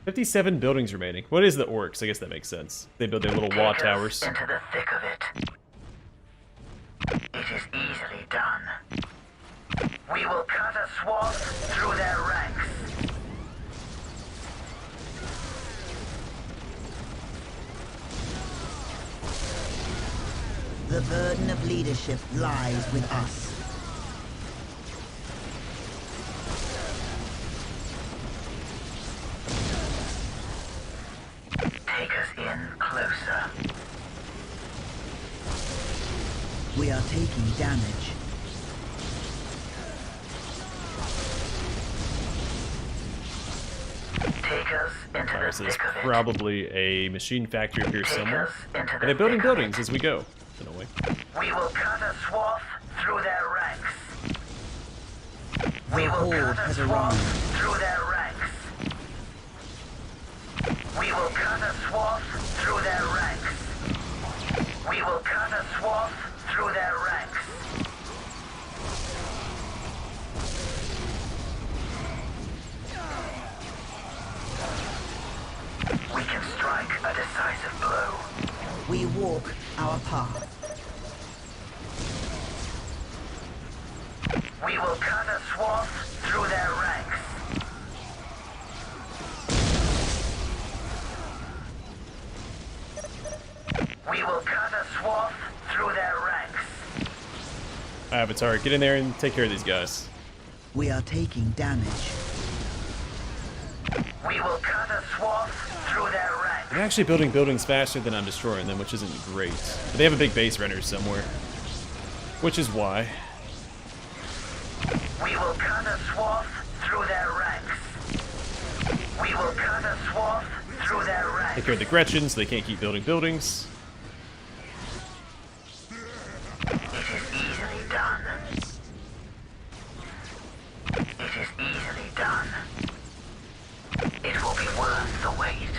57 buildings remaining. What is the orcs? I guess that makes sense. They build their little wall towers. Into the thick of it. It is easily done. We will cut a swath through their ranks. The burden of leadership lies with us. Take us in closer. We are taking damage. Take us into Alright, the so there's thick of it. probably a machine factory up here Take somewhere. us into the And they're building thick of buildings it. as we go. In a way. We will cut a swath through their ranks. We will horde cut a has swath arrived. through their ranks. We will cut a swath through their ranks. We will cut a swath through their ranks. We can strike a decisive blow. We walk our path. We will cut a swath through their ranks. We will cut a swath through their ranks. Avatar, get in there and take care of these guys. We are taking damage. We will cut a swath through their ranks. They're actually building buildings faster than I'm destroying them, which isn't great. But they have a big base rendered somewhere. Which is why. We will cut a swath through their ranks. We will cut a swath through their ranks. Take care of the Gretchen so they can't keep building buildings. It is easily done. It is easily done. It will be worth the wait.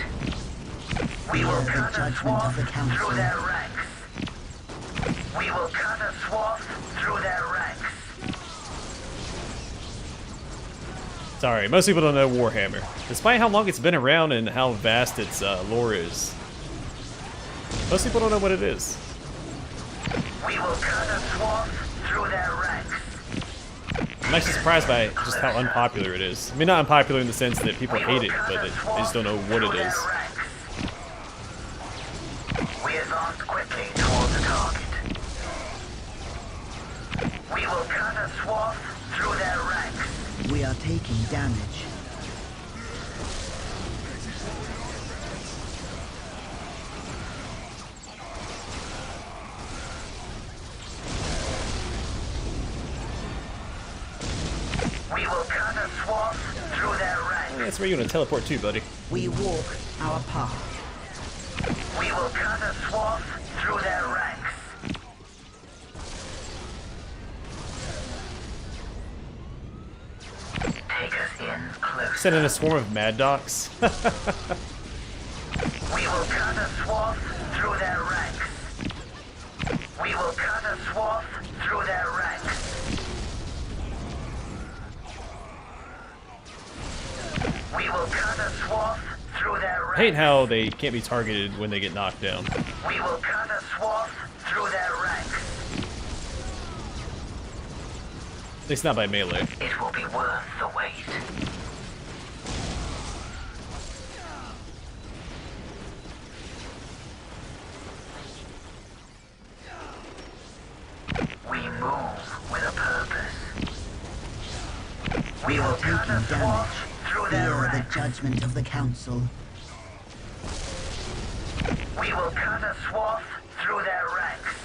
We will cut a swath through their ranks. We will cut a swath through their ranks. Sorry, most people don't know Warhammer, despite how long it's been around and how vast its lore is. Most people don't know what it is. We will cut a swath through their ranks. I'm actually surprised by just how unpopular it is. I mean, not unpopular in the sense that people hate it, but they just don't know what it is. We advance quickly towards the target. We will cut a swath through their ranks. We are taking damage. will cut a swath through their ranks. That's where you're gonna teleport to, buddy. We walk our path. We will cut a swath through their ranks. Take us in close. Send in a swarm of mad docs. We will cut a swath through their ranks. We will cut a swath through their ranks. We will cut a swath through their ranks. I hate how they can't be targeted when they get knocked down. We will cut a swath through their ranks. At least not by melee. It will be worth the wait. We move with a purpose. We will cut a swath through their Fear the ranks. judgment of the council. We will cut a swath through their ranks.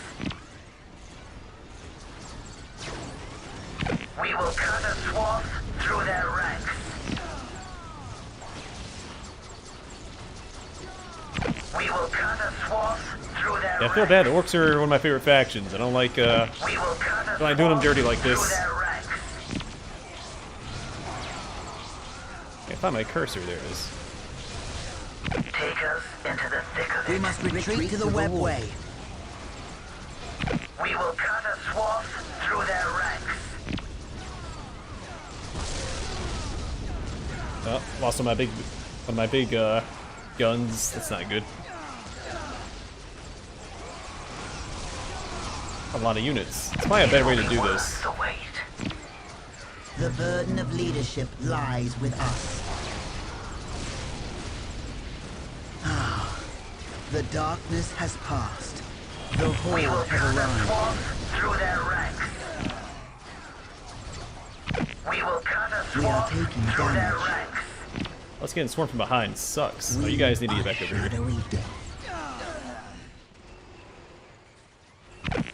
We will cut a swath through their ranks. We will cut a swath through their Yeah, I feel bad. The orcs are one of my favorite factions. I don't like We will cut a don't like doing them dirty like through this. their ranks. Can't find my cursor. There it is. Take us into the thick of it. We must retreat to the webway. We will cut a swath through their ranks. Oh, lost one of my big guns. That's not good. A lot of units. It's probably a better way to do this. The wait. The burden of leadership lies with us. Ah, the darkness has passed. The We will horde has cut a arrived. swath through their ranks. We will cut a We are swath taking through their damage. ranks. Let's get swarmed from behind. Sucks. Oh, you guys need to get back over here. Shadowy death.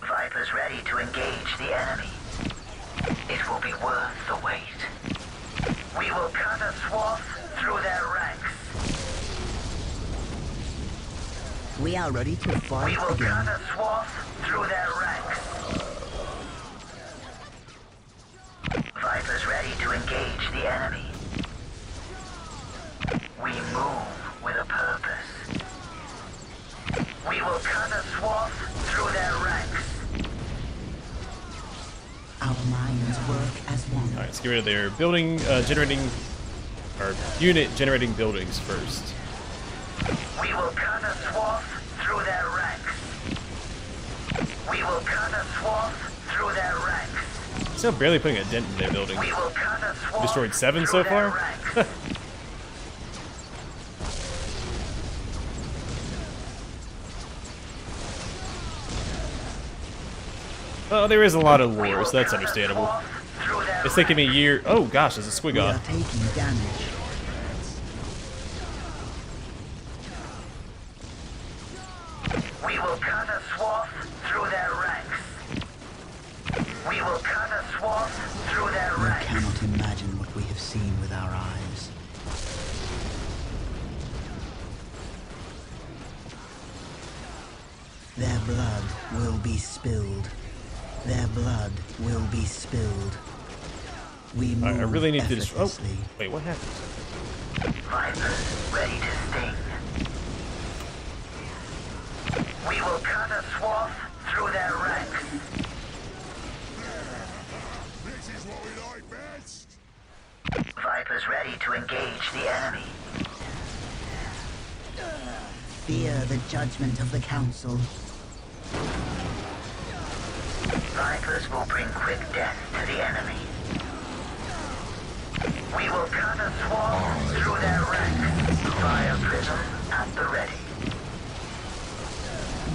Vipers ready to engage the enemy. It will be worth the wait. We will cut a swath through their ranks. We are ready to We fight will cut again. a swath through their ranks. Vipers ready to engage the enemy. We move with a purpose. We will cut a swath through their ranks. Our minds work as one. Alright, let's get rid of their building generating or unit generating buildings first. We will cut a swath through their ranks. We will cut a swath through their ranks. Still barely putting a dent in their building. We will cut a swath Destroyed 7 through so their far? ranks. Oh, there is a lot of We lore, will so that's cut a understandable. swath through their It's taking me a year. Oh gosh, there's a We are squiggon. taking damage. We will cut a swath through their ranks. We will cut a swath through their You ranks. cannot imagine what we have seen with our eyes. Their blood will be spilled. Their blood will be spilled. We move Alright, I really need to just. Oh, effortlessly. wait, what happened? Vipers ready to sting. We will cut a swath through their ranks. This is what we like best. Vipers ready to engage the enemy. Fear the judgment of the council. Vipers will bring quick death to the enemy. We will cut a swath through their ranks. Fire prism at the ready.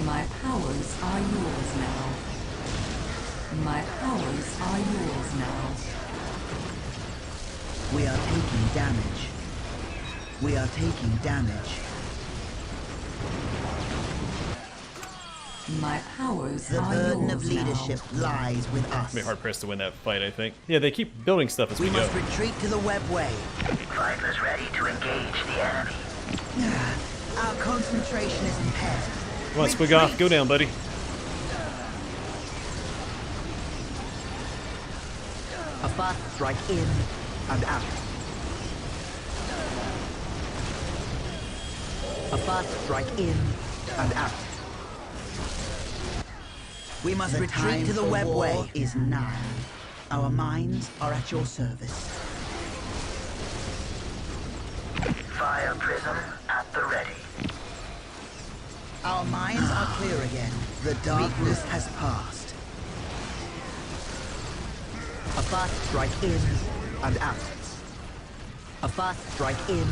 My powers are yours now. My powers are yours now. We are taking damage. We are taking damage. My powers The are burden yours of leadership now. lies with us. Be hard pressed to win that fight, I think. Yeah, they keep building stuff as we We go. must retreat to the webway. Vipers ready to engage the enemy. Our concentration is impaired. Come on, squig off. Go down, buddy. A fast strike in and out. A fast strike in and out. We must retreat to the webway. Is nigh. Our minds are at your service. Fire prism at the ready. Our minds are clear again. The darkness has passed. A fast strike in and out. A fast strike in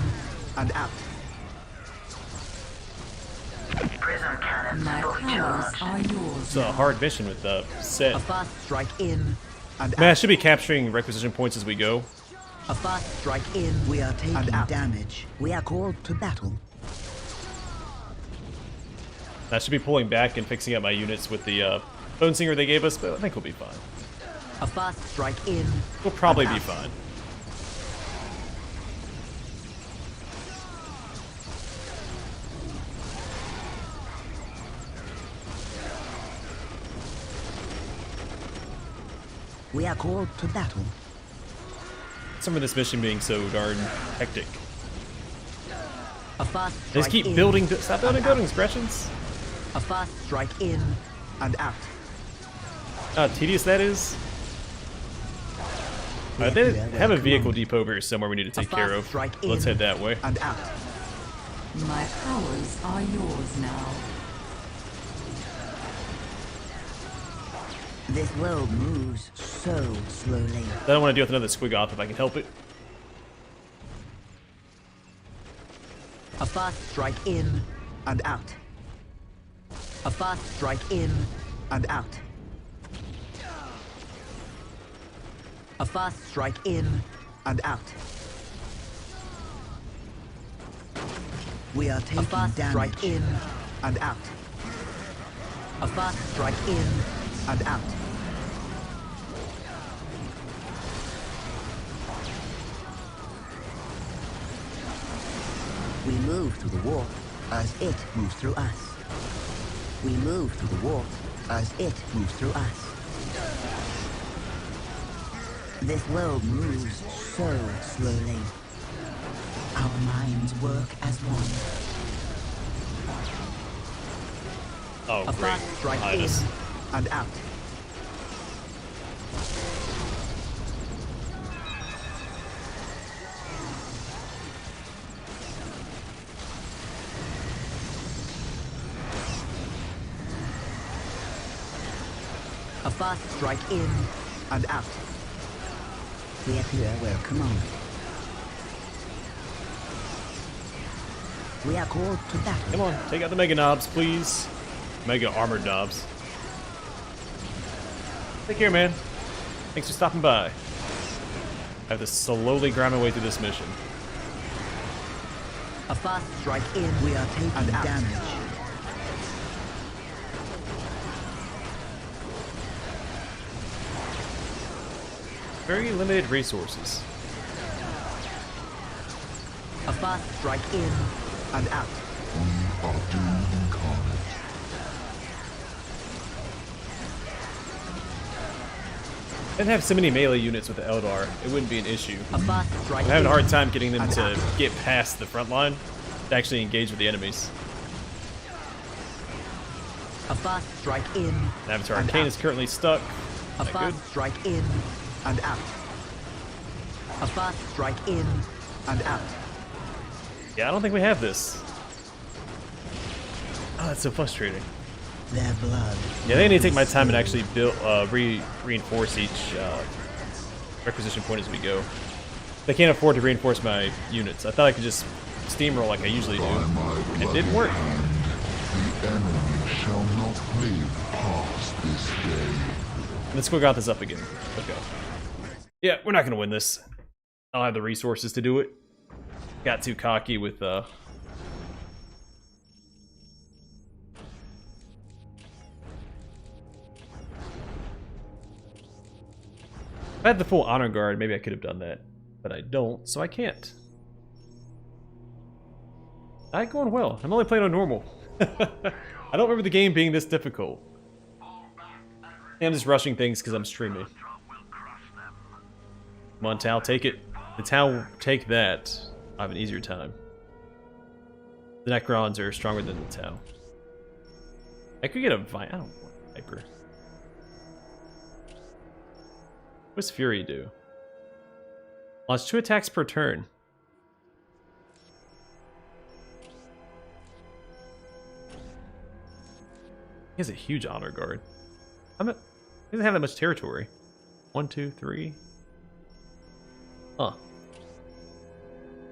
and out. Prism cannons My fully powers charged. are yours. It's a hard mission with the set. A fast strike in and Man, I out. should be capturing requisition points as we go. A fast strike in. We are taking damage. We are called to battle. I should be pulling back and fixing up my units with the bone singer they gave us, but I think we'll be fine. A fast strike in. We'll probably and be out. fine. We are called to battle. Some of this mission being so darn hectic. A fast They strike just keep in building. Stop building and out. buildings, Gretchens. A fast strike in and out. How tedious that is. They have a vehicle depot here somewhere we need to take care of. strike Let's in head that way. and out. My powers are yours now. This world moves so slowly. I don't want to deal with another squig off if I can help it. A fast strike in and out. A fast strike in and out. A fast strike in and out. We are taking A fast damage. strike in and out. A fast strike in and out. We move through the warp as it moves through us. We move through the warp as it moves through us. This world moves so slowly. Our minds work as one. Oh, A great. fast strike Behind in us. and out. A fast strike in and out. We appear where commanded. We are called to battle. Come on, take out the mega knobs, please. Mega armored knobs. Take care, man. Thanks for stopping by. I have to slowly grind my way through this mission. A fast strike in. We are taking damage. Very limited resources. A fast strike in and out. We are doom incarnate. Didn't have so many melee units with the Eldar, it wouldn't be an issue. A fast strike I'm having a in hard time getting them and to out. get past the front line to actually engage with the enemies. A fast strike in Avatar and Arcane out. is currently stuck. A Not fast good. strike in and out. A fast strike in and out. Yeah, I don't think we have this. Oh, that's so frustrating. Their blood. Yeah, they need to take my time and actually build, reinforce each requisition point as we go. They can't afford to reinforce my units. I thought I could just steamroll like I usually do. By my It bloody didn't work. hand, the enemy shall not live past this day. And the Squiggoth is up again. Okay. Yeah, we're not gonna win this. I don't have the resources to do it. Got too cocky with I had the full honor guard, maybe I could have done that. But I don't, so I can't. Not going well. I'm only playing on normal. I don't remember the game being this difficult. I'm just rushing things because I'm streaming. Come on, Tau, take it. The Tau, take that. I have an easier time. The Necrons are stronger than the Tau. I could get a I don't want a Viper. What's Fury do? Launch 2 attacks per turn. He has a huge honor guard. He doesn't have that much territory. 1, 2, 3. Huh.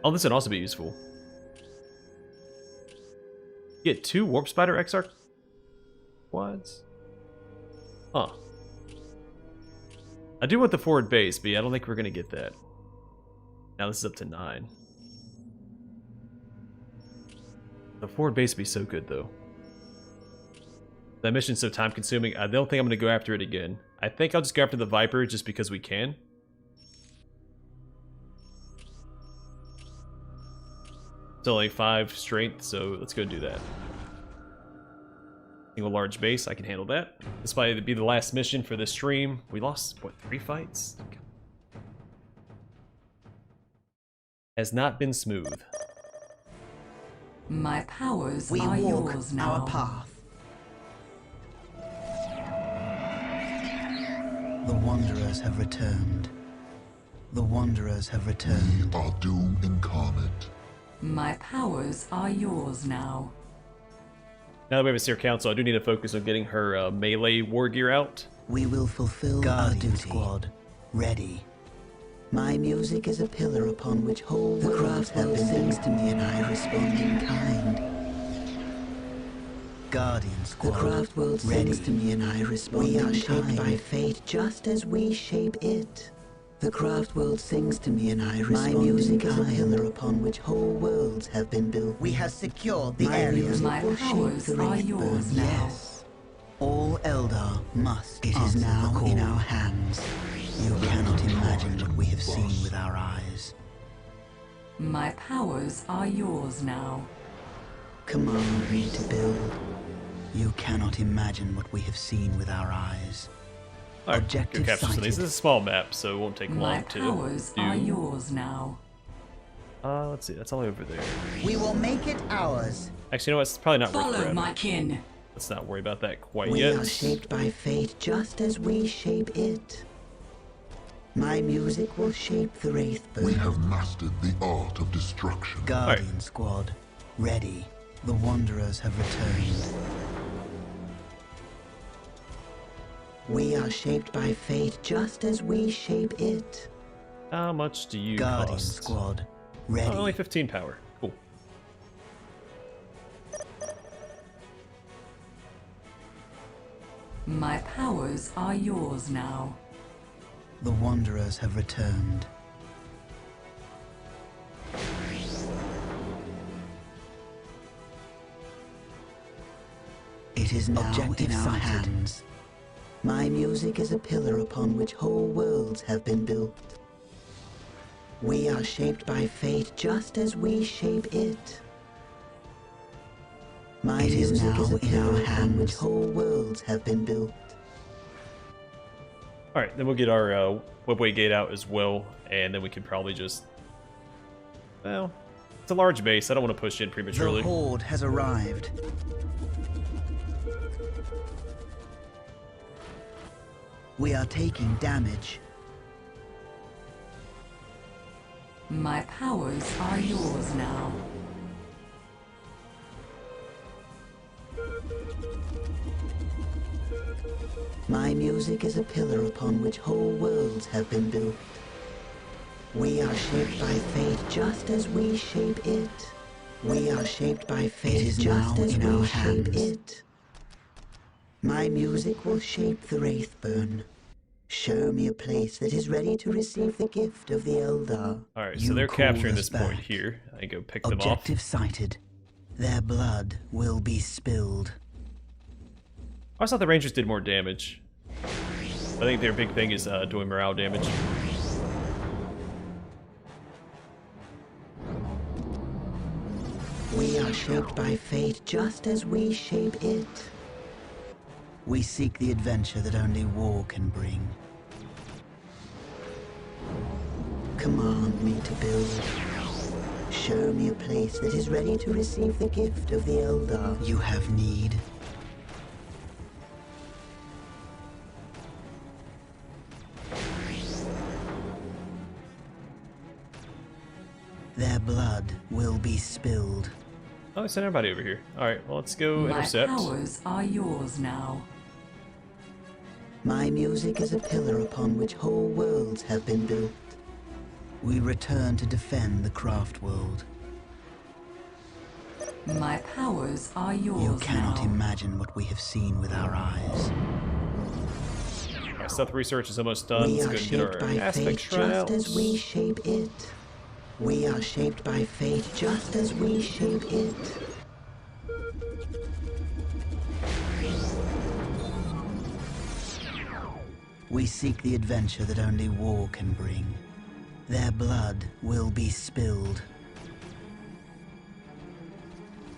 Oh, this would also be useful. Get 2 Warp Spider Exarch quads. Huh. I do want the forward base, but yeah, I don't think we're gonna get that. Now this is up to 9. The forward base would be so good, though. That mission's so time-consuming. I don't think I'm gonna go after it again. I think I'll just go after the Viper just because we can. It's only 5 strength, so let's go do that. Single large base, I can handle that. This might be the last mission for this stream. We lost, what, 3 fights? Has not been smooth. My powers We are walk yours now. our path. The Wanderers have returned. The Wanderers have returned. We are doom incarnate. My powers are yours now. Now that we have a Seer Council, I do need to focus on getting her melee war gear out. We will fulfill our duty. Squad, ready. My music is a pillar upon which whole the craft sings to me and I respond in kind. Guardian Squad, the craft world sings to me and I respond in kind. We are shaped by fate just as we shape it. The craft world sings to me and I respond. My music is a pillar upon which whole worlds have been built. We have secured the areas. My powers are yours now. Yes. All Eldar must. It is now in our hands. You cannot imagine what we have seen with our eyes. My powers are yours now. Command me to build. You cannot imagine what we have seen with our eyes. Alright, go Objective capture some of these. sighted. This is a small map, so it won't take My long to powers do. are yours now. Let's see, that's all over there. We will make it ours. Actually, you know what? It's probably not worth Follow grabbing. my kin. Let's not worry about that quite We yet. are shaped by fate just as we shape it. My music will shape the Wraithburn. We have mastered the art of destruction. Guardian Squad, ready. The Wanderers have returned. We are shaped by fate just as we shape it. How much do you Guardian cost? Squad, ready. Oh, only 15 power. Cool. My powers are yours now. The Wanderers have returned. It is now in our hands. My music is a pillar upon which whole worlds have been built. We are shaped by fate just as we shape it. My music is a pillar upon which whole worlds have been built. Alright, then we'll get our webway gate out as well, and then we can probably just... Well, it's a large base. I don't want to push in prematurely. The Horde has arrived. We are taking damage. My powers are yours now. My music is a pillar upon which whole worlds have been built. We are shaped by fate just as we shape it. We are shaped by fate just as we shape it. My music will shape the Wraithburn. Show me a place that is ready to receive the gift of the Eldar. Alright, so they're capturing this point here. I go pick them off. Objective sighted. Their blood will be spilled. I always thought the Rangers did more damage. I think their big thing is doing morale damage. We are shaped by fate just as we shape it. We seek the adventure that only war can bring. Command me to build. Show me a place that is ready to receive the gift of the Eldar you have need. Their blood will be spilled. Oh, I sent everybody over here. Alright, well, let's go intercept. My powers are yours now. My music is a pillar upon which whole worlds have been built. We return to defend the craft world. My powers are yours You cannot now. imagine what we have seen with our eyes. Our stealth research is almost done. We Let's are go and get shaped our by aspect fate shrine just out. as we shape it. We are shaped by fate just as we shape it. We seek the adventure that only war can bring. Their blood will be spilled.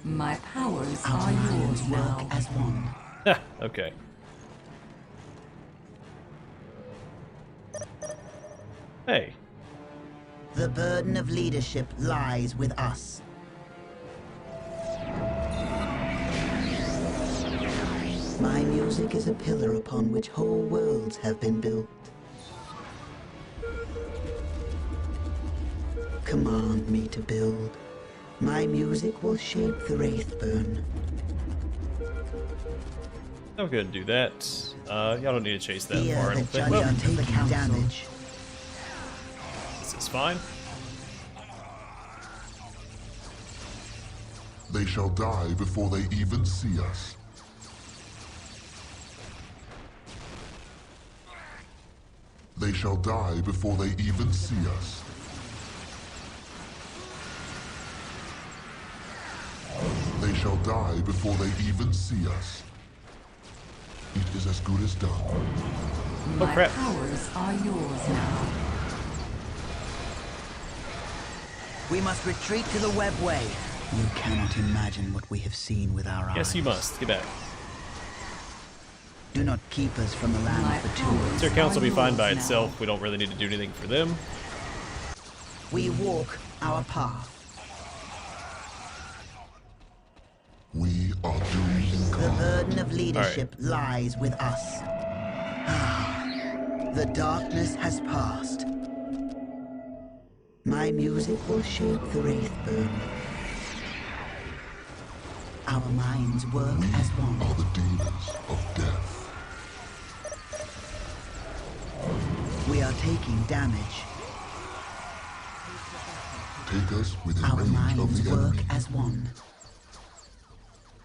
My powers Our are minds yours work now. as one. Okay. Hey. The burden of leadership lies with us. My music is a pillar upon which whole worlds have been built. Command me to build. My music will shape the Wraithburn. I'm gonna do that. Y'all don't need to chase that far, I don't think. We Well, are taking damage. this is fine. They shall die before they even see us. They shall die before they even see us. They shall die before they even see us. It is as good as done. My crap. powers are yours now. We must retreat to the webway. You cannot imagine what we have seen with our eyes. Yes, you must. Get back. Do not keep us from the land My for powers Their council will be fine by yours now. itself. We don't really need to do anything for them. We walk our path. We are doomed in The God. burden of leadership lies with us. The darkness has passed. My music will shape the Wraithburn. Our minds work as one. Are the demons of death. We are taking damage. Take us within Our range of minds the work enemy. as one.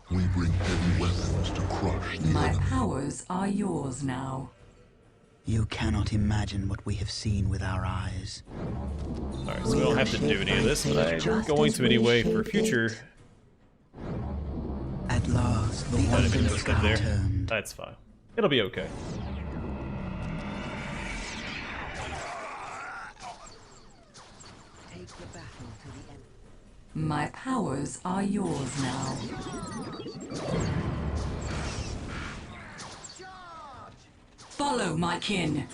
We bring heavy weapons to crush the My enemy. powers are yours now. You cannot imagine what we have seen with our eyes. Alright, so we don't have to do any of this, but I'm going to anyway for future. At last, the I didn't mean to elders put have there. returned. That's fine. It'll be okay. My powers are yours now. Follow my kin.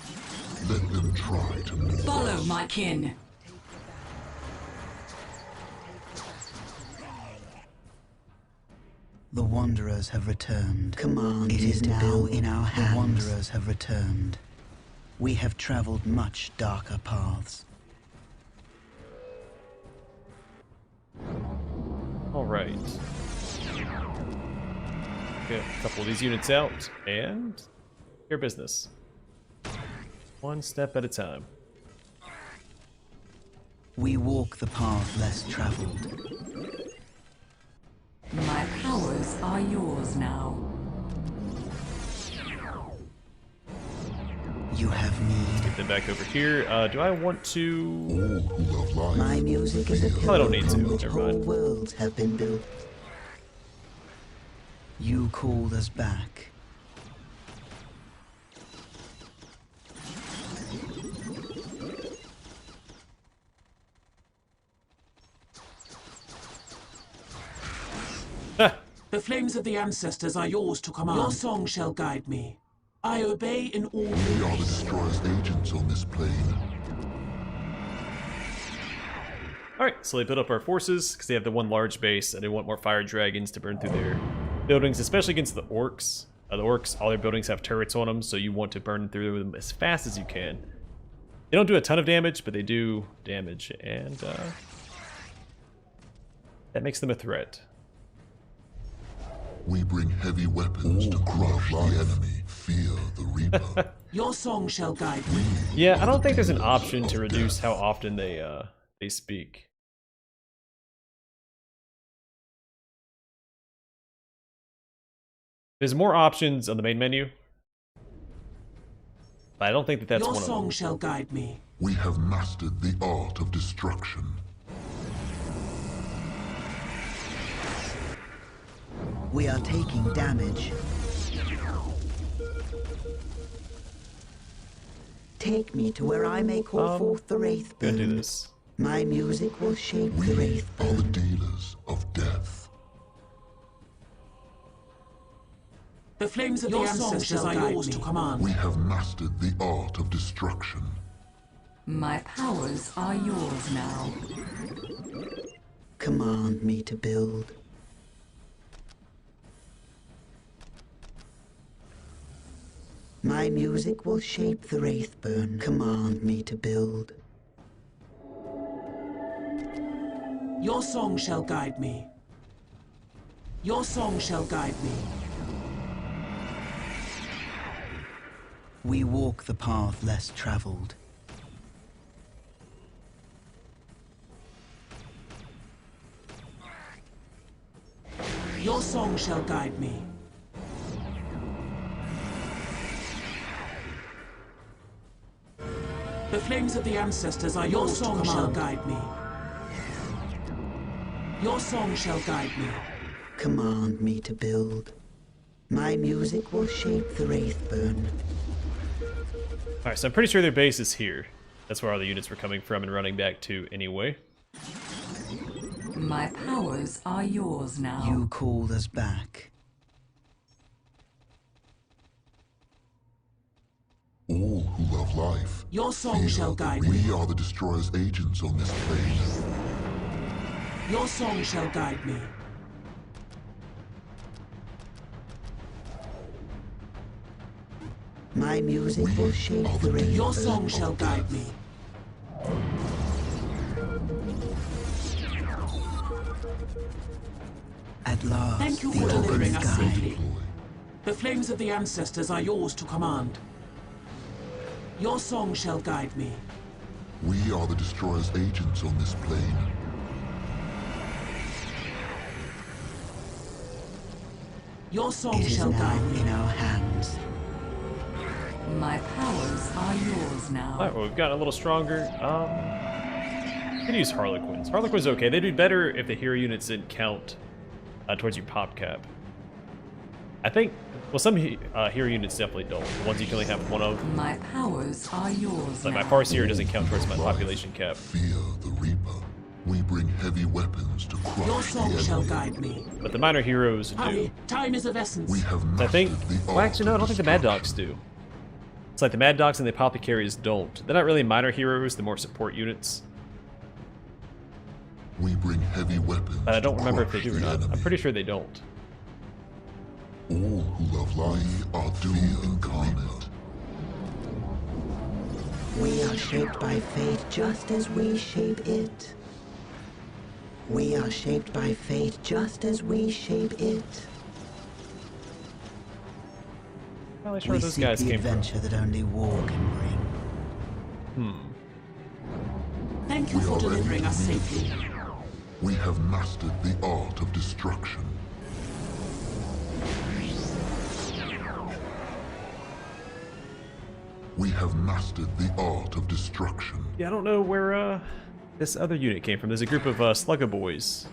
Let them try to move Follow us. my kin. The Wanderers have returned. Command it is now in our hands. The Wanderers have returned. We have traveled much darker paths. Alright. Get a couple of these units out, and your business. One step at a time. We walk the path less traveled. My powers are yours now. You have need. Get them back over here. Do I want to... All who love life. My music is a fear. pillar I don't need upon to, which never whole mind. worlds have been built. You called us back. The flames of the ancestors are yours to command. Your song shall guide me. I obey in all We things. are the Destroyer's agents on this plane. Alright, so they built up our forces, because they have the one large base, and they want more fire dragons to burn through their buildings, especially against the orcs. The orcs, all their buildings have turrets on them, so you want to burn through them as fast as you can. They don't do a ton of damage, but they do damage, and that makes them a threat. We bring heavy weapons to crush the enemy. Fear the Reaper. Your song shall guide me. Yeah, I don't think there's an option to reduce how often they speak. There's more options on the main menu, but I don't think that that's Your one of song them. shall guide me. We have mastered the art of destruction. We are taking damage. Take me to where I may call forth the Gonna do Wraithburn. this. My music will shape the We are the Wraithburn. dealers of death. The flames of the ancestors are yours to command. We have mastered the art of destruction. My powers are yours now. Command me to build. My music will shape the Wraithburn. Command me to build. Your song shall guide me. Your song shall guide me. We walk the path less traveled. Your song shall guide me. The flames of the ancestors are yours to command. Your song shall guide me. Your song shall guide me. Command me to build. My music will shape the Wraithburn. Alright, so I'm pretty sure their base is here. That's where all the units were coming from and running back to anyway. My powers are yours now. You called us back. All who love life. Your song fear shall the guide Reaper. me. We are the Destroyer's agents on this plane. Your song shall guide me. My music will shape the Wraithburn. Your song shall guide me. At last, Thank you the for delivering open us sky. safely. The flames of the ancestors are yours to command. Your song shall guide me. We are the Destroyer's agents on this plane. Your song It is shall now guide me. in our hands. My powers are yours now. Alright, well, we've gotten a little stronger. We could use Harlequins. Harlequins okay. They do better if the hero units didn't count towards your pop cap. I think, well, some hero units definitely don't. The ones you can only have one of. My powers are yours Like now. my Farseer doesn't count towards my population cap. Fear the Reaper. We bring heavy weapons to Your crush the song shall enemy. guide me. But the minor heroes do. Hurry, time is of essence. We have I think, mastered the well art actually no, I of don't think the Mad destruction. Dogs do. It's like the Mad Dogs and the Apothecaries don't. They're not really minor heroes, they're more support units. We bring heavy weapons But I don't to remember if they crush do or the not. enemy. I'm pretty sure they don't. All who love life are doomed incarnate. We are shaped by fate just as we shape it. We are shaped by fate just as we shape it. Not really sure We where those seek guys the came from. adventure that only war can bring. Thank you We for are ready delivering to us meet. safely. We have mastered the art of destruction. We have mastered the art of destruction. Yeah, I don't know where this other unit came from. There's a group of Slugga boys.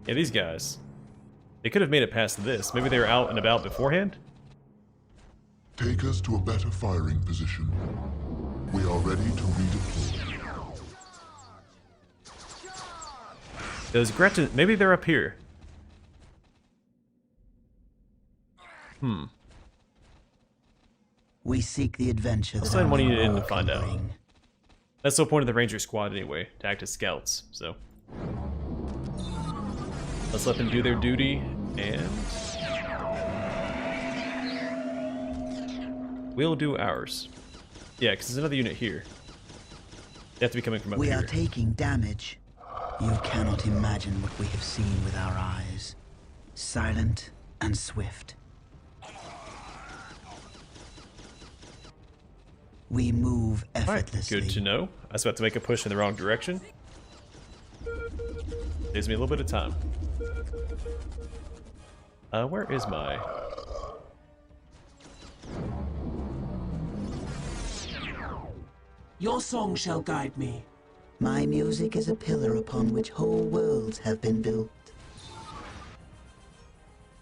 Yeah, these guys. They could have made it past this. Maybe they were out and about beforehand? Take us to a better firing position. We are ready to redeploy. Those Gretchen, maybe they're up here. We seek the adventure. I'll that send one only unit in war to find can out. bring. That's the whole point of the Ranger Squad anyway, to act as scouts, so. Let's let them do their duty, and we'll do ours. Yeah, because there's another unit here. They have to be coming from up We here. are taking damage. You cannot imagine what we have seen with our eyes. Silent and swift. We move Alright, effortlessly. good to know. I was about to make a push in the wrong direction. Saves me a little bit of time. Where is my... Your song shall guide me. My music is a pillar upon which whole worlds have been built.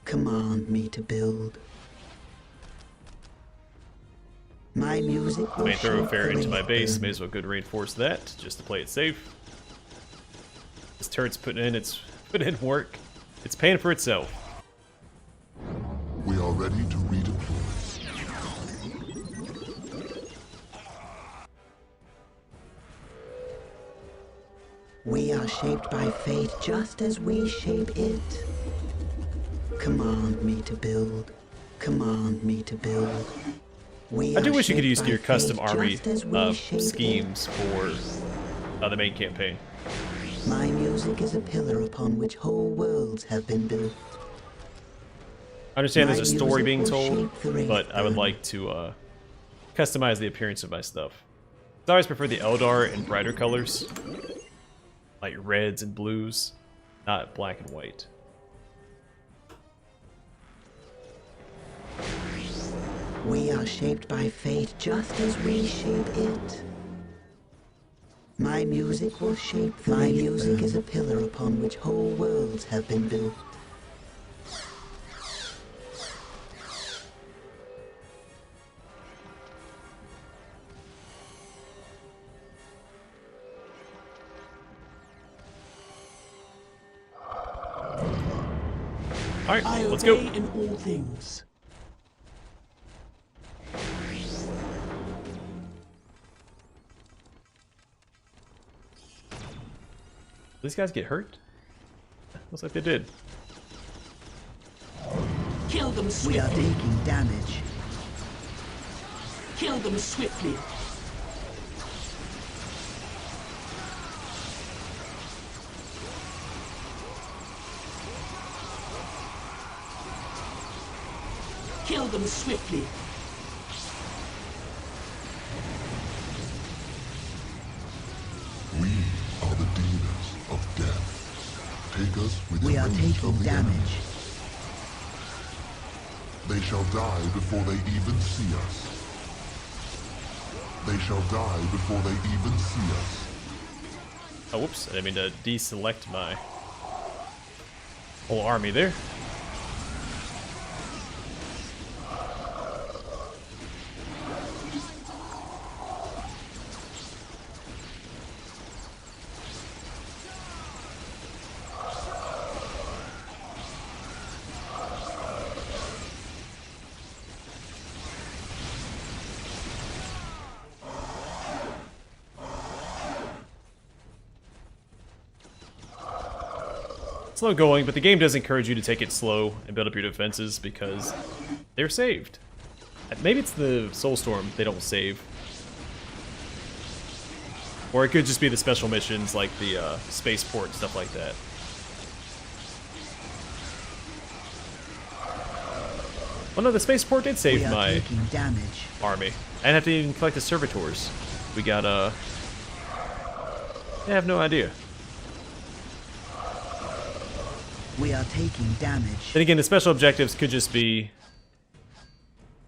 Command me to build. My music will Main thoroughfare shape the into my base. Wraithburn. May as well go to reinforce that, just to play it safe. This turret's putting in work. It's paying for itself. We are ready to redeploy. We are shaped by fate just as we shape it. Command me to build. Command me to build. We I do are wish you could shaped use by your custom fate army just as we shape it. schemes for the main campaign. My music is a pillar upon which whole worlds have been built. I understand there's My a story music being will told, shape the but I would Wraithburn. like to customize the appearance of my stuff. I always prefer the Eldar in brighter colors, like reds and blues, not black and white. We are shaped by fate just as we shape it. My music will shape the My music is a pillar upon which whole worlds have been built. Alright, I let's obey go. in all things. These guys get hurt? Looks like they did. Kill them We are swiftly. taking damage. Kill them swiftly. Kill them swiftly. We are the dealers of death. Take us within We are range taking of the enemy. damage. They shall die before they even see us. They shall die before they even see us. Oh, whoops, I didn't mean to deselect my whole army there. Slow going, but the game does encourage you to take it slow and build up your defenses because they're saved. Maybe it's the Soulstorm they don't save. Or it could just be the special missions like the spaceport and stuff like that. Well, no, the spaceport did We save are my taking damage. army. I didn't have to even collect the servitors. We got, I have no idea. We are taking damage. Then again, the special objectives could just be...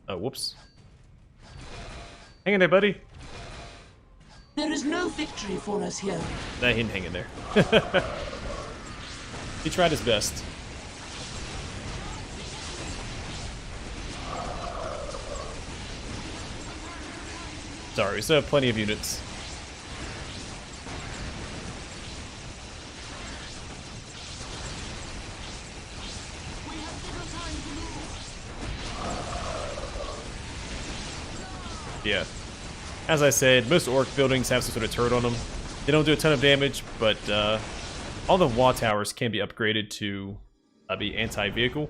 Oh, whoops. Hang in there, buddy. There is no victory for us here. Nah, he didn't hang in there. He tried his best. Sorry, we still have plenty of units. Yeah. As I said, most orc buildings have some sort of turret on them. They don't do a ton of damage, but all the wall towers can be upgraded to be anti-vehicle,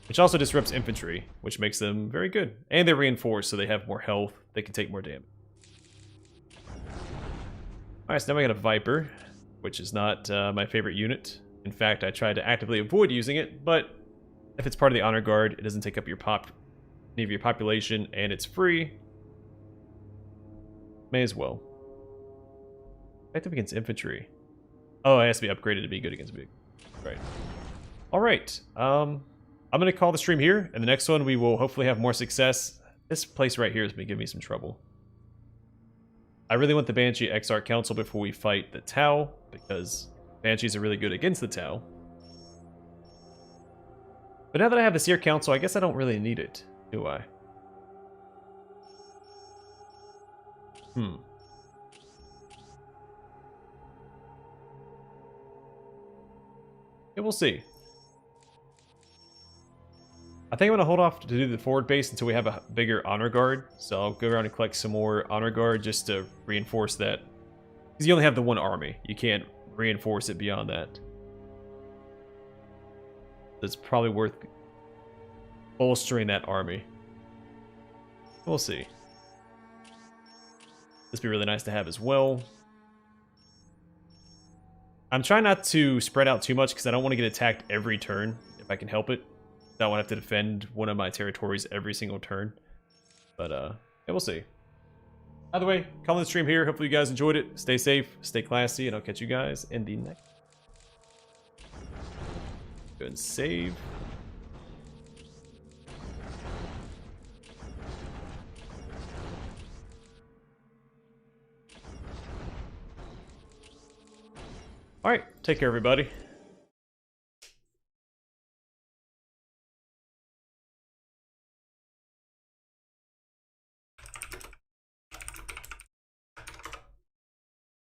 which also disrupts infantry, which makes them very good. And they're reinforced, so they have more health. They can take more damage. Alright, so now we got a Viper, which is not my favorite unit. In fact, I tried to actively avoid using it, but if it's part of the Honor Guard, it doesn't take up any of your population, and it's free. May as well. Effective against infantry. Oh, it has to be upgraded to be good against big. Right. Alright, I'm going to call the stream here, and the next one we will hopefully have more success. This place right here is going to give me some trouble. I really want the Banshee Exarch Council before we fight the Tau, because Banshees are really good against the Tau. But now that I have the Seer Council, I guess I don't really need it, do I? Yeah, we'll see. I think I'm going to hold off to do the forward base until we have a bigger Honor Guard. So I'll go around and collect some more Honor Guard just to reinforce that. Because you only have the one army. You can't reinforce it beyond that. It's probably worth bolstering that army. We'll see. This would be really nice to have as well. I'm trying not to spread out too much because I don't want to get attacked every turn if I can help it. I don't want to have to defend one of my territories every single turn. But, yeah, we'll see. Either way, calling the stream here. Hopefully you guys enjoyed it. Stay safe, stay classy, and I'll catch you guys in the next. Go ahead and save. Alright, take care everybody.